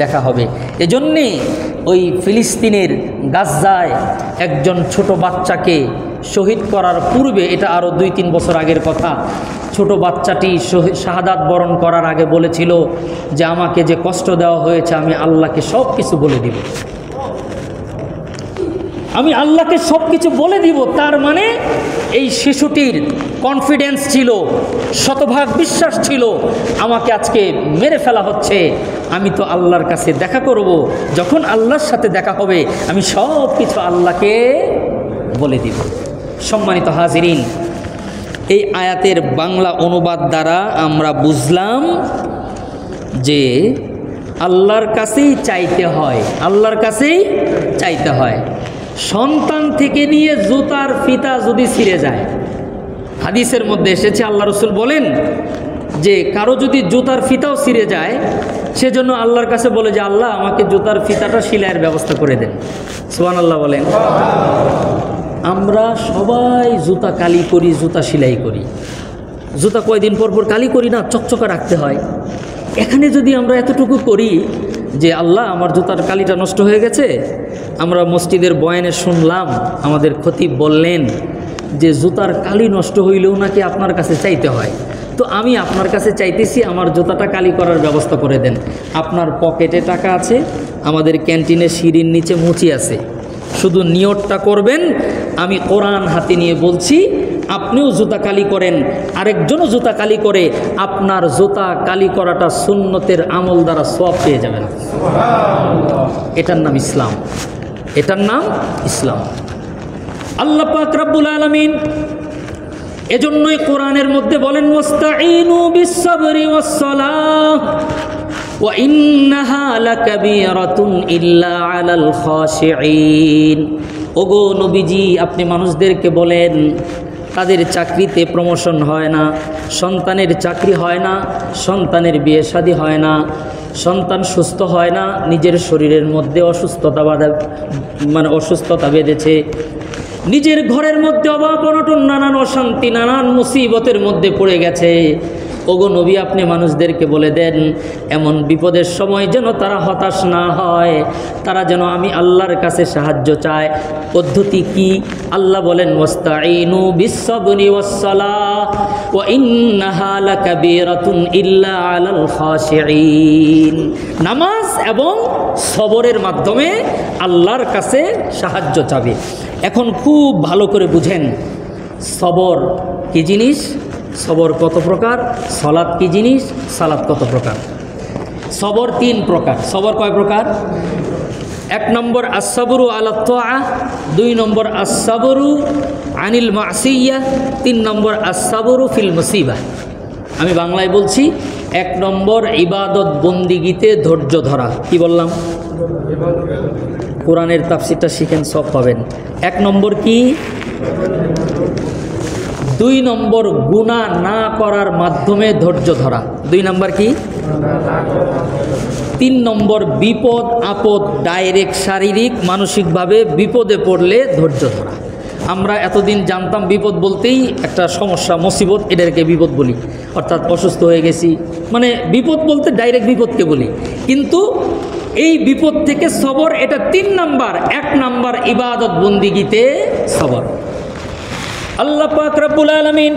Speaker 1: দেখা হবে। এজন্যে ওই ফিলিস্তিনের গাজ্জায় একজন ছোট বাচ্চাকে শহীদ করার পূর্বে, এটা আরও 2-3 বছর আগের কথা, ছোট বাচ্চাটি শাহাদাত বরণ করার আগে বলেছিল যে আমাকে যে কষ্ট দেওয়া হয়েছে আমি আল্লাহকে সব কিছু বলে দিব, আমি আল্লাহকে সব কিছু বলে দিব। তার মানে এই শিশুটির কনফিডেন্স ছিল, শতভাগ বিশ্বাস ছিল, আমাকে আজকে মেরে ফেলা হচ্ছে, আমি তো আল্লাহর কাছে দেখা করব, যখন আল্লাহর সাথে দেখা হবে আমি সব কিছু আল্লাহকে বলে দিব। সম্মানিত হাজিরিন, এই আয়াতের বাংলা অনুবাদ দ্বারা আমরা বুঝলাম যে আল্লাহর কাছেই চাইতে হয়, আল্লাহর কাছেই চাইতে হয়। সন্তান থেকে নিয়ে জুতার ফিতা যদি ছিঁড়ে যায়, হাদিসের মধ্যে এসেছে আল্লাহ রসুল বলেন যে কারো যদি জুতার ফিতাও ছিঁড়ে যায়, সেজন্য আল্লাহর কাছে বলে যে আল্লাহ আমাকে জুতার ফিতাটা সেলাইয়ের ব্যবস্থা করে দেন। সুবহানাল্লাহ বলেন। আমরা সবাই জুতা কালি করি, জুতা সেলাই করি। জুতা কয়দিন পর পর কালি করি না, চকচকা রাখতে হয়। এখানে যদি আমরা এতটুকু করি যে আল্লাহ আমার জুতার কালিটা নষ্ট হয়ে গেছে, আমরা মসজিদের বয়ানে শুনলাম আমাদের খতিব বললেন যে জুতার কালি নষ্ট হইলেও নাকি আপনার কাছে চাইতে হয়, তো আমি আপনার কাছে চাইতেছি আমার জুতাটা কালি করার ব্যবস্থা করে দেন। আপনার পকেটে টাকা আছে, আমাদের ক্যান্টিনে সিঁড়ির নিচে মুচি আছে, শুধু নিয়তটা করবেন। আমি কোরআন হাতে নিয়ে বলছি, আপনিও জুতা কালি করেন, আরেকজনও জুতা কালি করে, আপনার জুতা কালি করাটা সুন্নতের আমল দ্বারা সওয়াব পেয়ে যাবেন। এটার নাম ইসলাম, এটার নাম ইসলাম। আল্লাহ পাক রব্বুল আলামিন এজন্যই কোরআনের মধ্যে বলেন, ওয়াস্তাঈনু বিস-সাবরি ওয়াস-সালাহ ওয়া ইন্নাহা লাকাবীরাতুন ইল্লা আলাল খাশিঈন। ওগো নবীজি, আপনি মানুষদেরকে বলেন তাদের চাকরিতে প্রমোশন হয় না, সন্তানের চাকরি হয় না, সন্তানের বিয়ে শাদী হয় না, সন্তান সুস্থ হয় না, নিজের শরীরের মধ্যে অসুস্থতা বেঁধেছে, নিজের ঘরের মধ্যে অভাব অনটন, নানান অশান্তি, নানান মুসিবতের মধ্যে পড়ে গেছে। ওগো নবী, আপনি মানুষদেরকে বলে দেন এমন বিপদের সময় যেন তারা হতাশ না হয়, তারা যেন আমি আল্লাহর কাছে সাহায্য চায়। পদ্ধতি কি? আল্লাহ বলেন, ওয়াস্তাঈনু বিস-সাবরি ওয়াস-সালাহ ওয়া ইন্নাহা লাকাবীরাতুন ইল্লা আলাল খাশিঈন। নামাজ এবং সবরের মাধ্যমে আল্লাহর কাছে সাহায্য চাবে। এখন খুব ভালো করে বুঝেন সবর কি জিনিস, সবর কত প্রকার, সালাত কি জিনিস, সালাত কত প্রকার। সবর 3 প্রকার। সবর কয় প্রকার? 1 নম্বর আস-সাবরু আলা তাআহ, 2 নম্বর আস-সাবরু আনিল মাসিয়াহ, 3 নম্বর আস-সাবরু ফিল মুসিবাহ। আমি বাংলায় বলছি, 1 নম্বর ইবাদত বন্দিগিতে ধৈর্য ধরা। কি বললাম? কোরআনের তাফসীরটা শিখেন, সব পাবেন। 1 নম্বর কি? 2 নম্বর গুনাহ না করার মাধ্যমে ধৈর্য ধরা। 2 নম্বর কি? 3 নম্বর বিপদ আপদ, ডাইরেক্ট শারীরিক মানসিকভাবে বিপদে পড়লে ধৈর্য ধরা। আমরা এতদিন জানতাম বিপদ বলতেই একটা সমস্যা, মুসিবত, এটাকে বিপদ বলি, অর্থাৎ অসুস্থ হয়ে গেছি, মানে বিপদ বলতে ডাইরেক্ট বিপদকে বলি। কিন্তু এই বিপদ থেকে সবর, এটা 3 নাম্বার। 1 নাম্বার ইবাদত বন্দিগিতে সবর। আল্লাহ পাক রব্বুল আলামিন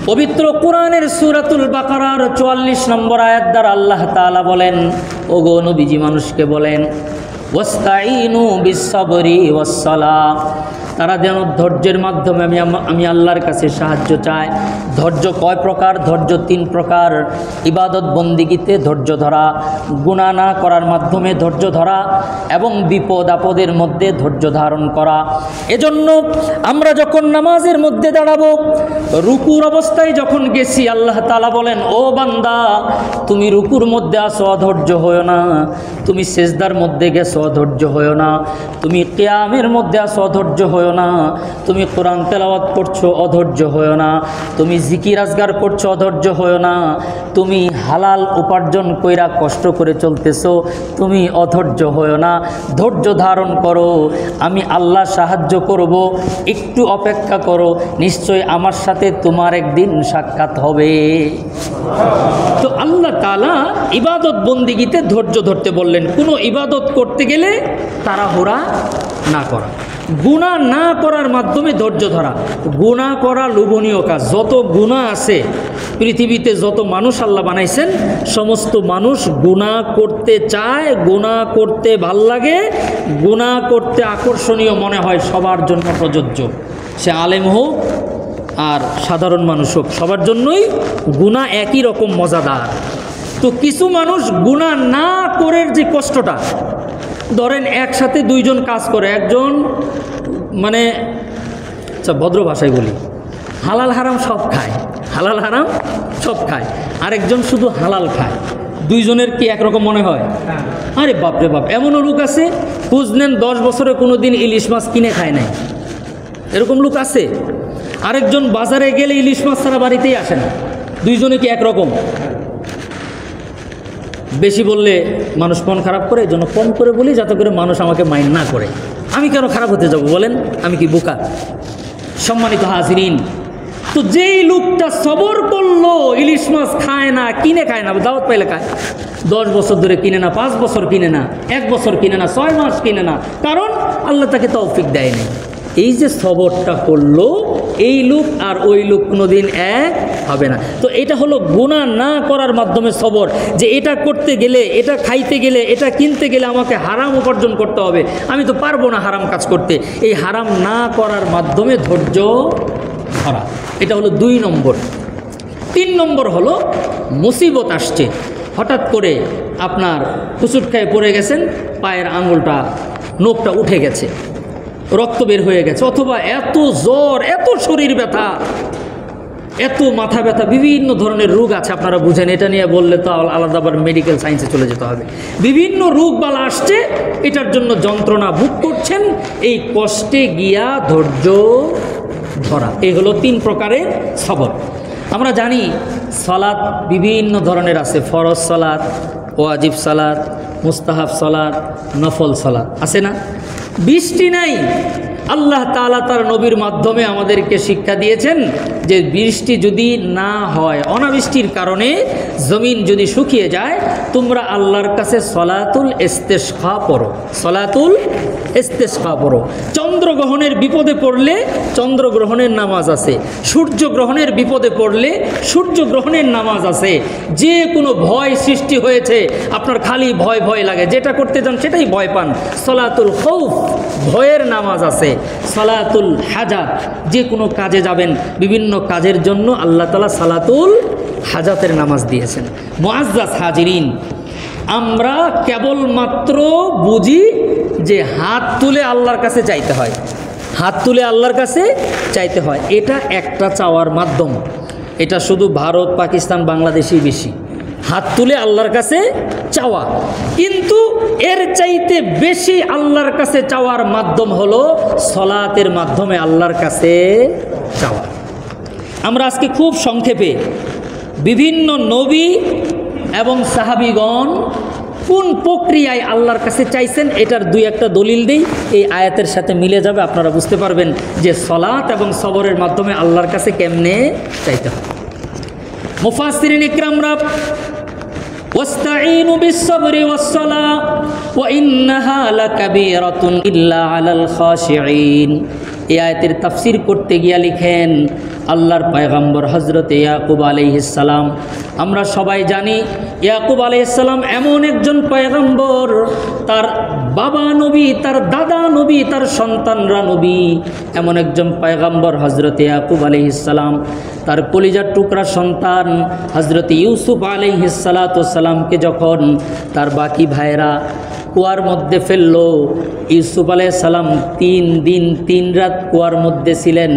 Speaker 1: পবিত্র কোরআনের সূরাতুল বাকারার 44 নম্বর আয়াত দ্বারা আল্লাহ তাআলা বলেন, ওগো নবীজি, মানুষকে বলেন ওয়াস্তাঈনু বিস-সাবরি ওয়াস-সালাহ, তারা যেন ধৈর্যের মাধ্যমে আমি আল্লাহর কাছে সাহায্য চায়। ধৈর্য কয় প্রকার? ধৈর্য 3 প্রকার। ইবাদত বন্দিগিতে ধৈর্য ধরা, গুনাহ না করার মাধ্যমে ধৈর্য ধরা, এবং বিপদ আপদের মধ্যে ধৈর্য ধারণ করা। এজন্য আমরা যখন নামাজের মধ্যে দাঁড়াবো, রুকুর অবস্থায় যখন গেছি, আল্লাহ তাআলা বলেন, ও বান্দা, তুমি রুকুর মধ্যে আসো, অধৈর্য হয়ো না। তুমি সিজদার মধ্যে গেছো, অধৈর্য হয়ো না। তুমি কিয়ামের মধ্যে আসো, অধৈর্য হয়ো না। তুমি কোরআন তেলাওয়াত করছো, অধৈর্য হয়ো না। তুমি জিকির আজগার করছো, অধৈর্য হয়ো না। তুমি হালাল উপার্জন কইরা কষ্ট করে চলতেছো, তুমি অধৈর্য হয়ো না। ধৈর্য ধারণ করো, আমি আল্লাহ সাহায্য করব, একটু অপেক্ষা করো, নিশ্চয় আমার সাথে তোমার একদিন সাক্ষাৎ হবে। তো আল্লাহ তাআলা ইবাদত বন্দিগিতে ধৈর্য ধরতে বললেন। কোনো ইবাদত করতে গেলে তাড়াহুড়া না করা, গুনাহ না করার মাধ্যমে ধৈর্য ধরা। গুনাহ করা লোভনীয় কাজ। যত গুনাহ আছে পৃথিবীতে, যত মানুষ আল্লাহ বানাইছেন, সমস্ত মানুষ গুনাহ করতে চায়, গুনাহ করতে ভাল লাগে, গুনাহ করতে আকর্ষণীয় মনে হয়, সবার জন্য প্রযোজ্য। সে আলেম হোক আর সাধারণ মানুষ হোক, সবার জন্যই গুনাহ একই রকম মজাদার। তো কিছু মানুষ গুনাহ না করে যে কষ্টটা, ধরেন একসাথে 2 জন কাজ করে, একজন মানে ভদ্র ভাষায় বলি, হালাল হারাম সব খায়, হালাল হারাম সব খায়, আরেকজন শুধু হালাল খায়। 2 জনের কি একরকম মনে হয়? আরে বাপরে বাপ, এমনও লোক আছে, খোঁজ নেন 10 বছরে কোনো দিন ইলিশ মাছ কিনে খায় নাই, এরকম লোক আছে। আরেকজন বাজারে গেলে ইলিশ মাছ ছাড়া বাড়িতেই আসে না। 2 জনে কি একরকম?
Speaker 2: বেশি বললে মানুষ মন খারাপ করে, এই জন্য কম করে বলি যাতে করে মানুষ আমাকে মাইন্ড না করে। আমি কেন খারাপ হতে যাব বলেন? আমি কি বোকা? সম্মানিত হাজিরিন, তো যেই লোকটা সবর করলো, ইলিশ মাছ খায় না, কিনে খায় না, দাওয়াত পাইলে খায়, 10 বছর ধরে কিনে না, 5 বছর কিনে না, 1 বছর কিনে না, 6 মাস কিনে না, কারণ আল্লাহ তাকে তৌফিক দেয়নি। এই যে সবরটা করলো, এই লোক আর ওই লোক কোনোদিন এক হবে না। তো এটা হলো গুনাহ না করার মাধ্যমে সবর, যে এটা করতে গেলে, এটা খাইতে গেলে, এটা কিনতে গেলে আমাকে হারাম উপার্জন করতে হবে, আমি তো পারবো না হারাম কাজ করতে। এই হারাম না করার মাধ্যমে ধৈর্য ধরা, এটা হলো 2 নম্বর। 3 নম্বর হলো মুসিবত আসছে, হঠাৎ করে আপনার হুচুট খেয়ে পড়ে গেছেন, পায়ের আঙুলটা, নখটা উঠে গেছে, রক্ত বের হয়ে গেছে, অথবা এত জ্বর, এত শরীর ব্যথা, এত মাথা ব্যথা, বিভিন্ন ধরনের রোগ আছে, আপনারা বুঝেন। এটা নিয়ে বললে তো আলাদা আবার মেডিকেল সায়েন্সে চলে যেতে হবে। বিভিন্ন রোগ বালা আসছে, এটার জন্য যন্ত্রণা ভোগ করছেন, এই কষ্টে গিয়া ধৈর্য ধরা, এই হলো 3 প্রকারের সবর। আমরা জানি সালাত বিভিন্ন ধরনের আছে, ফরজ সালাত, ওয়াজিব সালাত, মুস্তাহাব সালাত, নফল সালাত, আছে না? বৃষ্টি নাই, আল্লাহ তাআলা তার নবীর মাধ্যমে আমাদেরকে শিক্ষা দিয়েছেন যে বৃষ্টি যদি না হয়, অনাবৃষ্টির কারণে জমিন যদি শুকিয়ে যায়, তোমরা আল্লাহর কাছে সলাতুল ইস্তিসকা পড়ো, সলাতুল ইস্তিসকা পড়ো। চন্দ্রগ্রহণের বিপদে পড়লে চন্দ্রগ্রহণের নামাজ আছে, সূর্যগ্রহণের বিপদে পড়লে সূর্যগ্রহণের নামাজ আছে। যে কোনো ভয় সৃষ্টি হয়েছে, আপনার খালি ভয় ভয় লাগে, যেটা করতে যান সেটাই ভয় পান, সলাতুল খৌফ, ভয়ের নামাজ আছে। সালাতুল হাজাত, যে কোনো কাজে যাবেন, বিভিন্ন কাজের জন্য আল্লাহ তাআলা সালাতুল হাজাতের নামাজ দিয়েছেন। মুআজ্জাজ হাজিরিন, আমরা কেবলমাত্র বুঝি যে হাত তুলে আল্লাহর কাছে চাইতে হয়, হাত তুলে আল্লাহর কাছে চাইতে হয়, এটা একটা চাওয়ার মাধ্যম। এটা শুধু ভারত, পাকিস্তান, বাংলাদেশই বেশি, হাত তুলে আল্লাহর কাছে চাওয়া। কিন্তু এর চাইতে বেশি আল্লাহর কাছে চাওয়ার মাধ্যম হলো সলাতের মাধ্যমে আল্লাহর কাছে চাওয়া। আমরা আজকে খুব সংক্ষেপে বিভিন্ন নবী এবং সাহাবীগণ কোন প্রক্রিয়ায় আল্লাহর কাছে চাইছেন, এটার 2-1টা দলিল দেই, এই আয়াতের সাথে মিলে যাবে, আপনারা বুঝতে পারবেন যে সলাত এবং সবরের মাধ্যমে আল্লাহর কাছে কেমনে চাইতে হয়। মুফাসসিরিন ইকরামরা ওয়াস্তাঈনু বিস-সাবরি ওয়াস-সালাহ ওয়া ইন্নাহা লাকাবীরাতুন ইল্লা আলাল খাশিঈন, এই আয়াতের তাফসীর করতে গিয়া লিখেন আল্লাহর পয়গম্বর হযরত ইয়াকুব আলাইহিস সালাম। আমরা সবাই জানি ইয়াকুব আলাইহিস সালাম এমন একজন পয়গম্বর, তার বাবা নবী, তার দাদা নবী, তার সন্তানরা নবী, এমন একজন পয়গম্বর হযরত ইয়াকুব আলাইহিস সালাম। তার কলিজার টুকরা সন্তান হযরত ইউসুফ আলাইহিস সালাতু সালামকে যখন তার বাকি ভাইরা কুয়ার মধ্যে ফেললো, ইউসুফ আলাইহিস সালাম 3 দিন 3 রাত কুয়ার মধ্যে ছিলেন,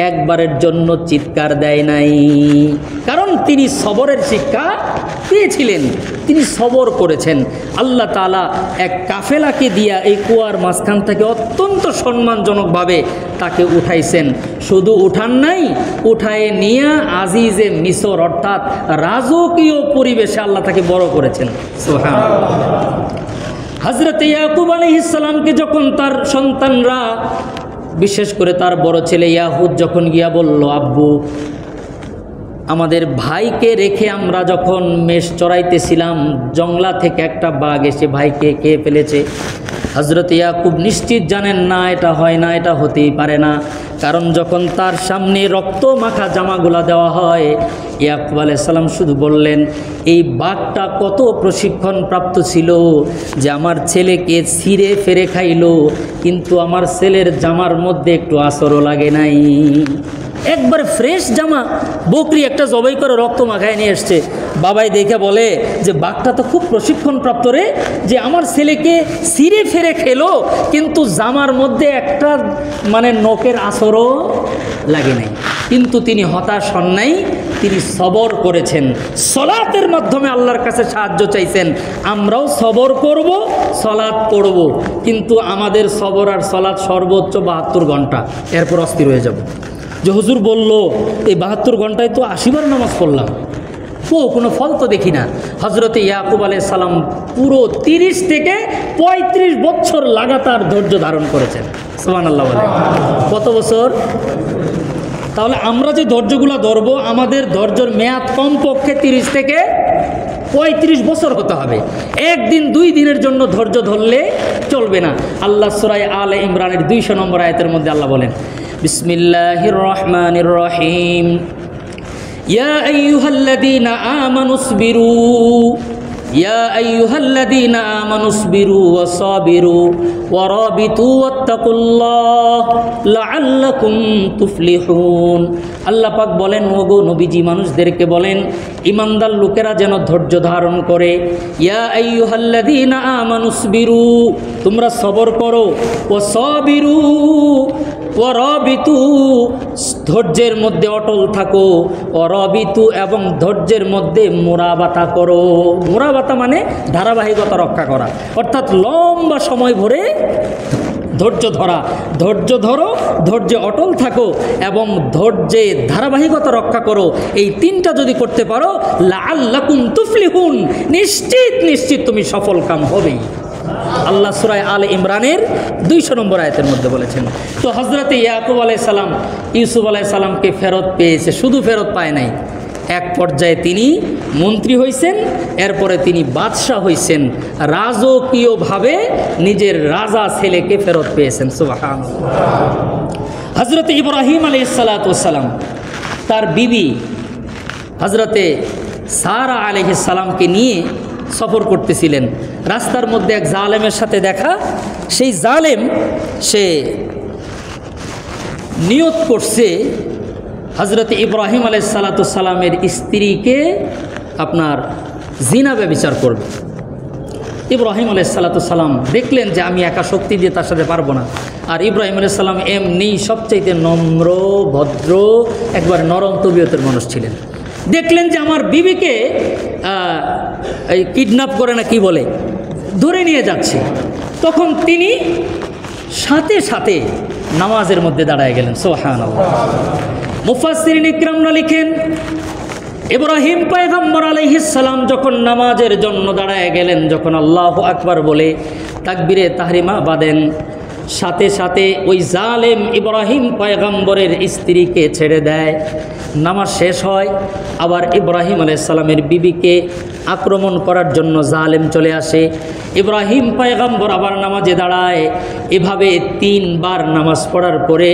Speaker 2: একবারের জন্য চিৎকার দেয় নাই, কারণ তিনি সবরের শিক্ষা পেয়েছিলেন, তিনি সবর করেছেন। আল্লাহ তাআলা এক কাফেলাকে দিয়া এই কুয়ার মাঝখান থেকে অত্যন্ত সম্মানজনকভাবে তাকে উঠাইছেন। শুধু উঠান নাই, উঠায়ে নিয়ে আজিজে মিসর অর্থাৎ রাজকীয় পরিবেশে আল্লাহ তাকে বড় করেছেন। সুবহানাল্লাহ। হযরত ইয়াকুব আলাইহিস সালামকে যখন তার সন্তানরা, বিশেষ করে তার বড় ছেলে ইয়াহুদ যখন গিয়া বলল, আব্বু আমাদের ভাইকে রেখে আমরা যখন মেষ চড়াইতেছিলাম, জংলা থেকে একটা বাঘ এসে ভাইকে খেয়ে ফেলেছে। হযরত ইয়াকুব নিশ্চিত জানেন না এটা হয় না, এটা হতেই পারে না, কারণ যখন তার সামনে রক্ত মাখা জামাগুলা দেওয়া হয়, ইয়াকুব আলাইহিস সালাম শুধু বললেন, এই বাঘটা কত প্রশিক্ষণ প্রাপ্ত ছিল যে আমার ছেলেকে ছিঁড়ে ফেরে খাইলো, কিন্তু আমার ছেলের জামার মধ্যে একটু আসরও লাগে নাই। একবার ফ্রেশ জামা, বকরি একটা জবাই করে রক্ত মাখায় নিয়ে এসছে, বাবাই দেখে বলে যে বাঘটা তো খুব প্রশিক্ষণ প্রাপ্ত রে, যে আমার ছেলেকে ছিঁড়ে ফেরে খেলো কিন্তু জামার মধ্যে একটা নখের আসরও লাগে নাই। কিন্তু তিনি হতাশ হন নাই, তিনি সবর করেছেন, সলাতের মাধ্যমে আল্লাহর কাছে সাহায্য চাইছেন। আমরাও সবর করব, সলাত পড়ব, কিন্তু আমাদের সবর আর সলাত সর্বোচ্চ 72 ঘন্টা, এরপর অস্থির হয়ে যাব। যে হুজুর বলল এই 72 ঘন্টায় তো 80 বার নামাজ পড়লাম, কোনো ফল তো দেখি না। হজরতে ইয়াকুব আলাইহিস সালাম পুরো 30 থেকে 35 বছর লাগাতার ধৈর্য ধারণ করেছেন। সুবহানাল্লাহ বলে কত বছর? তাহলে আমরা যে ধৈর্যগুলো ধরবো, আমাদের ধৈর্যের মেয়াদ কমপক্ষে 30 থেকে 35 বছর হতে হবে। একদিন 2 দিনের জন্য ধৈর্য ধরলে চলবে না। আল্লাহ সূরা আলে ইমরানের 200 নম্বর আয়াতের মধ্যে আল্লাহ বলেন, বিসমিল্লাহির রহমানির রহিম, ইয়া আইয়ুহাল্লাযীনা আমানুসবিরু, ইয়া আইয়ুহাল্লাযীনা আমানুসবিরু ওয়াসাবিরু ওয়ারাবিতু ওয়াত্তাকুল্লাহ লাআল্লাকুম তুফলিহুন। আল্লাহ পাক বলেন, ওগো নবীজি মানুষদেরকে বলেন, ইমানদার লোকেরা যেন ধৈর্য ধারণ করে। ইয়া আইয়ুহাল্লাযীনা আমানুসবিরু, তোমরা সবর করো, ওয়াসাবিরু ওয়ারাবিতু, ধৈর্যের মধ্যে অটল থাকো, ওয়ারাবিতু এবং ধৈর্যের মধ্যে মুরাবাতা করো। মুরাবাতা মানে ধারাবাহিকতা রক্ষা করা, অর্থাৎ লম্বা সময় ধরে ধৈর্য ধরা। ধৈর্য ধরো, ধৈর্যে অটল থাকো এবং ধৈর্যে ধারাবাহিকতা রক্ষা করো। এই 3টা যদি করতে পারো, লাআল্লাকুম তুফলিহুন, নিশ্চিত নিশ্চিত তুমি সফল কাম হবেই। আল্লাহ সূরা আলে ইমরানের 200 নম্বর আয়াতের মধ্যে বলেছেন। তো হযরতে ইয়াকুব আলাইহিস সালাম ইউসুফ আলাইহিস সালামকে ফেরত পেয়েছে, শুধু ফেরত পায় নাই, এক পর্যায়ে তিনি মন্ত্রী হয়েছেন, এরপরে তিনি বাদশাহ হয়েছেন, রাজকীয়ভাবে নিজের রাজা ছেলেকে ফেরত পেয়েছেন। সুবহানাল্লাহ। হযরতে ইব্রাহিম আলাইহিস সালাম তার বিবি হযরতে সারা আলাইহিস সালামকে নিয়ে সফর করতেছিলেন। রাস্তার মধ্যে এক জালেমের সাথে দেখা। সেই জালেম সে নিয়ত করছে হযরতে ইব্রাহিম আলাইহিস সালামের স্ত্রীকে আপনার জিনা ব্যভিচার করবে। ইব্রাহিম আলাইহিস সালাম দেখলেন যে আমি একা শক্তি দিয়ে তার সাথে পারবো না। আর ইব্রাহিম আলাইহিস সালাম এমনি সবচাইতে নম্র, ভদ্র, একবার নরম তবিয়তের মানুষ ছিলেন। দেখলেন যে আমার বিবিকে এই কিডন্যাপ করে না কি বলে, ধরে নিয়ে যাচ্ছে। তখন তিনি সাথে সাথে নামাজের মধ্যে দাঁড়ায় গেলেন। সুবহানাল্লাহ। মুফাসসিরিন ইকরামরা লিখেন, ইব্রাহিম পয়গম্বর আলাইহিস সালাম যখন নামাজের জন্য দাঁড়ায় গেলেন, যখন আল্লাহু আকবার বলে তাকবীরে তাহরিমা বাঁধেন, সাথে সাথে ওই জালেম ইব্রাহিম পয়গম্বরের স্ত্রীকে ছেড়ে দেয়। নামাজ শেষ হয়, আবার ইব্রাহিম আলাইহিস সালামের বিবিকে আক্রমণ করার জন্য জালেম চলে আসে। ইব্রাহিম পয়গম্বর আবার নামাজে দাঁড়ায়। এভাবে 3 বার নামাজ পড়ার পরে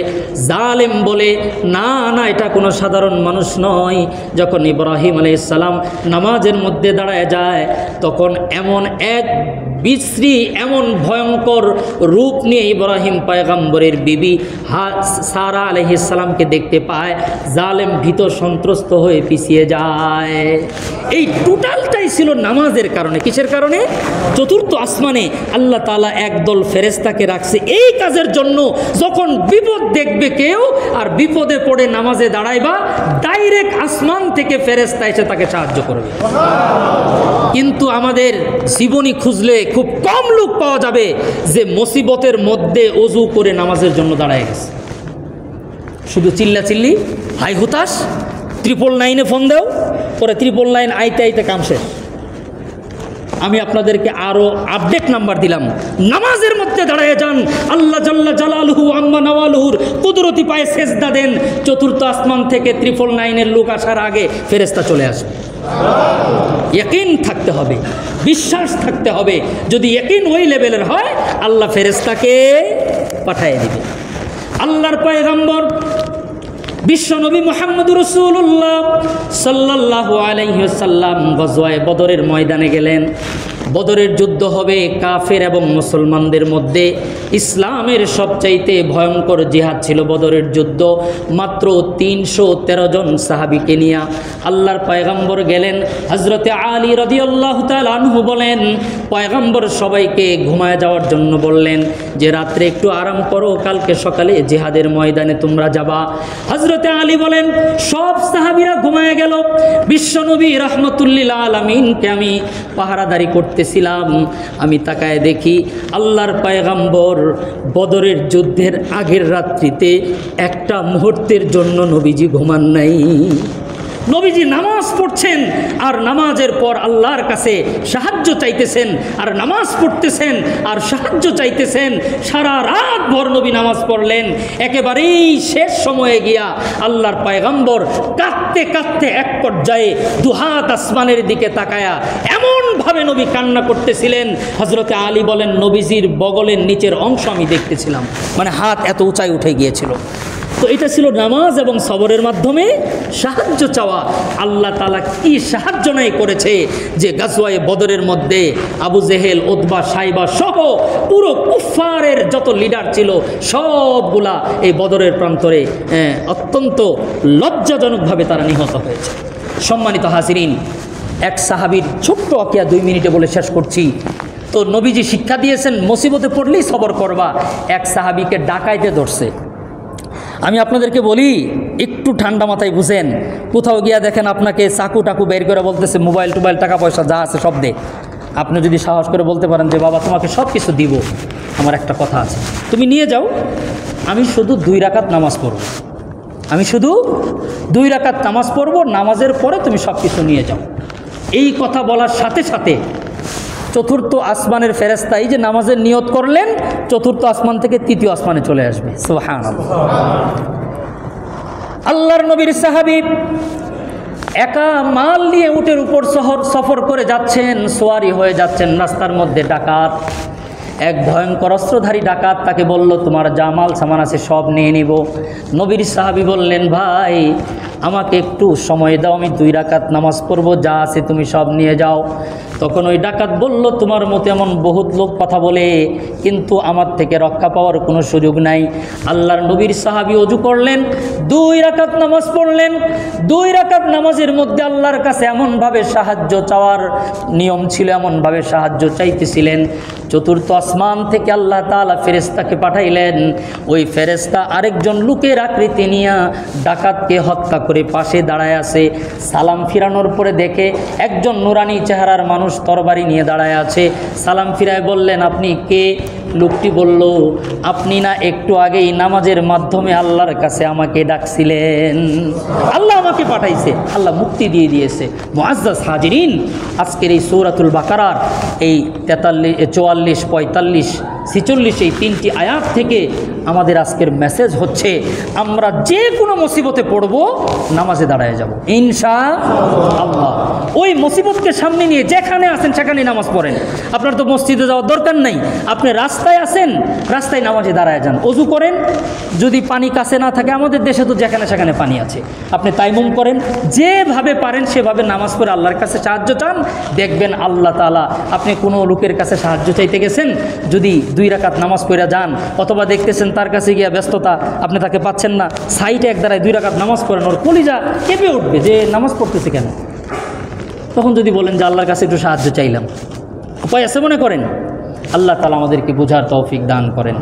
Speaker 2: জালেম বলে, না না, এটা কোনো সাধারণ মানুষ নয়। যখন ইব্রাহিম আলাইহিস সালাম নামাজের মধ্যে দাঁড়ায় যায়, তখন এমন এক বিশ্রী, এমন ভয়ঙ্কর রূপ নিয়ে ইব্রাহিম পয়গম্বরের বিবি সারা আলাইহিস সালামকে দেখতে পায়। জালেম ভীত সন্ত্রস্ত হয়ে পিছিয়ে যায়। এই টোটালটাই ছিল নামাজের কারণে। কিসের কারণে? চতুর্থ আসমানে আল্লাহ তাআলা একদল ফেরেশতাকে রাখছে এই কাজের জন্য। যখন বিপদ দেখবে কেউ আর বিপদে পড়ে নামাজে দাঁড়াইবা, ডাইরেক্ট আসমান থেকে ফেরেশতা এসে তাকে সাহায্য করবে। কিন্তু আমাদের জীবনী খুঁজলে খুব কম লোক পাওয়া যাবে যে মুসিবতের মধ্যে ওযু করে নামাজের জন্য দাঁড়ায় গেছে। শুধু চিল্লাচিল্লি, হাই হুতাশ, 999-এ ফোন দাও, পরে 999 আইতে আইতে কাম শেষ। আমি আপনাদেরকে আরো আপডেট নাম্বার দিলাম। নামাজের মধ্যে দাঁড়ায় যান, আল্লাহ জাল্লা জালালুহু আম্মা নওয়ালুহুর কুদরতি পায়ে সেজদা দেন। চতুর্থ আসমান থেকে 999-এর লোক আসার আগে ফেরেশতা চলে আসবে। ইয়াকিন থাকতে হবে, বিশ্বাস থাকতে হবে। যদি ইয়াকিন ওই লেভেলের হয়, আল্লাহ ফেরেশতাকে পাঠিয়ে দিবে। আল্লাহর পয়গম্বর বিশ্বনবী মুহাম্মদুর রাসূলুল্লাহ সাল্লাল্লাহু আলাইহি ওয়াসাল্লাম গজওয়ায়ে বদরের ময়দানে গেলেন। বদরের যুদ্ধ হবে কাফের এবং মুসলমানদের মধ্যে। ইসলামের সবচাইতে ভয়ঙ্কর জিহাদ ছিল বদরের যুদ্ধ। মাত্র 313 জন সাহাবীকে নিয়ে আল্লাহর পয়গম্বর গেলেন। হযরতে আলী রাদিয়াল্লাহু তাআলা আনহু বলেন, পয়গম্বর সবাইকে ঘুমায় যাওয়ার জন্য বললেন যে রাত্রে একটু আরাম করো, কালকে সকালে জিহাদের ময়দানে তোমরা যাবা। হযরতে আলী বলেন, সব সাহাবীরা ঘুমায় গেল। বিশ্বনবী রাহমাতুল্লিল আলামিনকে আমি পাহারাদারি করতেছিলাম। আমি তাকায় দেখি আল্লাহর পয়গম্বর বদরের যুদ্ধের আগের রাত্রিতে একটা মুহূর্তের জন্য নবীজি ঘুমান নাই। নবীজি নামাজ পড়ছেন আর নামাজের পর আল্লাহর কাছে সাহায্য চাইতেছেন, আর নামাজ পড়তেছেন আর সাহায্য চাইতেছেন। সারা রাত ভর নবী নামাজ পড়লেন। একেবারেই শেষ সময়ে গিয়া আল্লাহর পয়গম্বর কাঁদতে কাঁদতে এক পর্যায়ে দুহাত আসমানের দিকে তাকায়া এমনভাবে নবী কান্না করতেছিলেন, হযরতে আলী বলেন নবীজির বগলের নিচের অংশ আমি দেখতেছিলাম, মানে হাত এত উঁচাই উঠে গিয়েছিল। তো এটা ছিল নামাজ এবং সবরের মাধ্যমে সাহায্য চাওয়া। আল্লাহ তাআলা কি সাহায্য নাই করেছে যে গাজওয়ায়ে বদরের মধ্যে আবু জেহেল, উতবা, সাইবা সহ পুরো কুফফারের যত লিডার ছিল সবগুলা এই বদরের প্রান্তরে অত্যন্ত লজ্জাজনকভাবে তারা নিহত হয়েছে। সম্মানিত হাজিরিন, এক সাহাবীর ছোট্ট ওয়াকিয়া 2 মিনিটে বলে শেষ করছি। তো নবীজি শিক্ষা দিয়েছেন মুসিবতে পড়লেই সবর করবা। এক সাহাবীকে ডাকাইতে ধরছে। আমি আপনাদেরকে বলি একটু ঠান্ডা মাথায় বুঝেন। কোথাও গিয়া দেখেন আপনাকে চাকু টাকু বের করে বলতেছে মোবাইল টোবাইল টাকা পয়সা যা আছে সব দে, আপনি যদি সাহস করে বলতে পারেন যে বাবা তোমাকে সব কিছু দিব, আমার একটা কথা আছে, তুমি নিয়ে যাও, আমি শুধু 2 রাকাত নামাজ পড়ব, আমি শুধু 2 রাকাত নামাজ পড়ব, নামাজের পরে তুমি সব কিছু নিয়ে যাও। এই কথা বলার সাথে সাথে চতুর্থ আসমানের ফেরেশতা এই যে নামাজের নিয়ত করলেন, চতুর্থ আসমান থেকে 3য় আসমানে চলে আসবে। সুবহানাল্লাহ। আল্লাহর নবীর সাহাবী একা মাল নিয়ে উটের উপর সফর করে যাচ্ছেন, সোয়ারি হয়ে যাচ্ছেন, রাস্তার মধ্যে ডাকাত, এক ভয়ঙ্কর অস্ত্রধারী ডাকাত তাকে বলল তোমার যা মাল সামান আছে সব নিয়ে নিব। নবীর সাহাবী বললেন ভাই আমাকে একটু সময় দাও, আমি 2 রাকাত নামাজ পড়ব, যা আছে তুমি সব নিয়ে যাও। তখন ওই ডাকাত বলল তোমার মতো এমন বহুত লোক কথা বলে, কিন্তু আমার থেকে রক্ষা পাওয়ার কোনো সুযোগ নাই। আল্লাহর নবীর সাহাবী ওযু করলেন, 2 রাকাত নামাজ পড়লেন। 2 রাকাত নামাজের মধ্যে আল্লাহর কাছে এমনভাবে সাহায্য চাওয়ার নিয়ম ছিল, এমনভাবে সাহায্য চাইতেছিলেন। চতুর্থ আসমান থেকে আল্লাহ তাআলা ফেরেশতাকে পাঠাইলেন। ওই ফেরেশতা আরেকজন লোকের আকৃতি নিয়ে ডাকাতকে হত্যা করে পাশে দাঁড়ায় আছে। সালাম ফিরানোর পরে দেখে একজন নুরানি চেহারার মানুষ তরবারি নিয়ে দাঁড়ায় আছে। সালাম ফিরায় বললেন আপনি কে? লোকটি বলল আপনি না একটু আগেই নামাজের মাধ্যমে আল্লাহর কাছে আমাকে ডাকছিলেন, আল্লাহ আমাকে পাঠাইছে, আল্লাহ মুক্তি দিয়ে দিয়েছে। মুআজ্জাজ হাজিরিন, আজকের এই সূরাতুল বাকারার এই 43, 44, 45, 46 এই 3টি আয়াত থেকে আমাদের আজকের মেসেজ হচ্ছে আমরা যে কোনো মুসিবতে পড়ব নামাজে দাঁড়ায় যাব ইনশাআল্লাহ। ওই মুসিবতকে সামনে নিয়ে যেখানে আছেন সেখানে নামাজ পড়েন। আপনার তো মসজিদে যাওয়ার দরকার নাই, আপনি রাস্তায় আছেন, রাস্তায় নামাজে দাঁড়ায় যান, ওযু করেন। যদি পানি কাছে না থাকে, আমাদের দেশে তো যেখানে সেখানে পানি আছে, আপনি তায়াম্মুম করেন, যেভাবে পারেন সেভাবে নামাজ পড়ে আল্লাহর কাছে সাহায্য চান। দেখবেন আল্লাহ তাআলা, আপনি কোনো লোকের কাছে সাহায্য চাইতে গেছেন, যদি 2 রাকাত নামাজ পড়ে যান, অথবা দেখতেছেন তার কাছে গিয়া ব্যস্ততা, আপনি তাকে পাচ্ছেন না, সাইডে এক দাঁড়ায় 2 রাকাত নামাজ পড়েন, ওর কলিজা কেঁপে উঠবে যে নামাজ পড়তেছে কেন। তখন যদি বলেন যে আল্লাহর কাছে একটু সাহায্য চাইলাম, উপায় আছে মনে করেন। আল্লাহ তাআলা আমাদেরকে বোঝার তৌফিক দান করেন।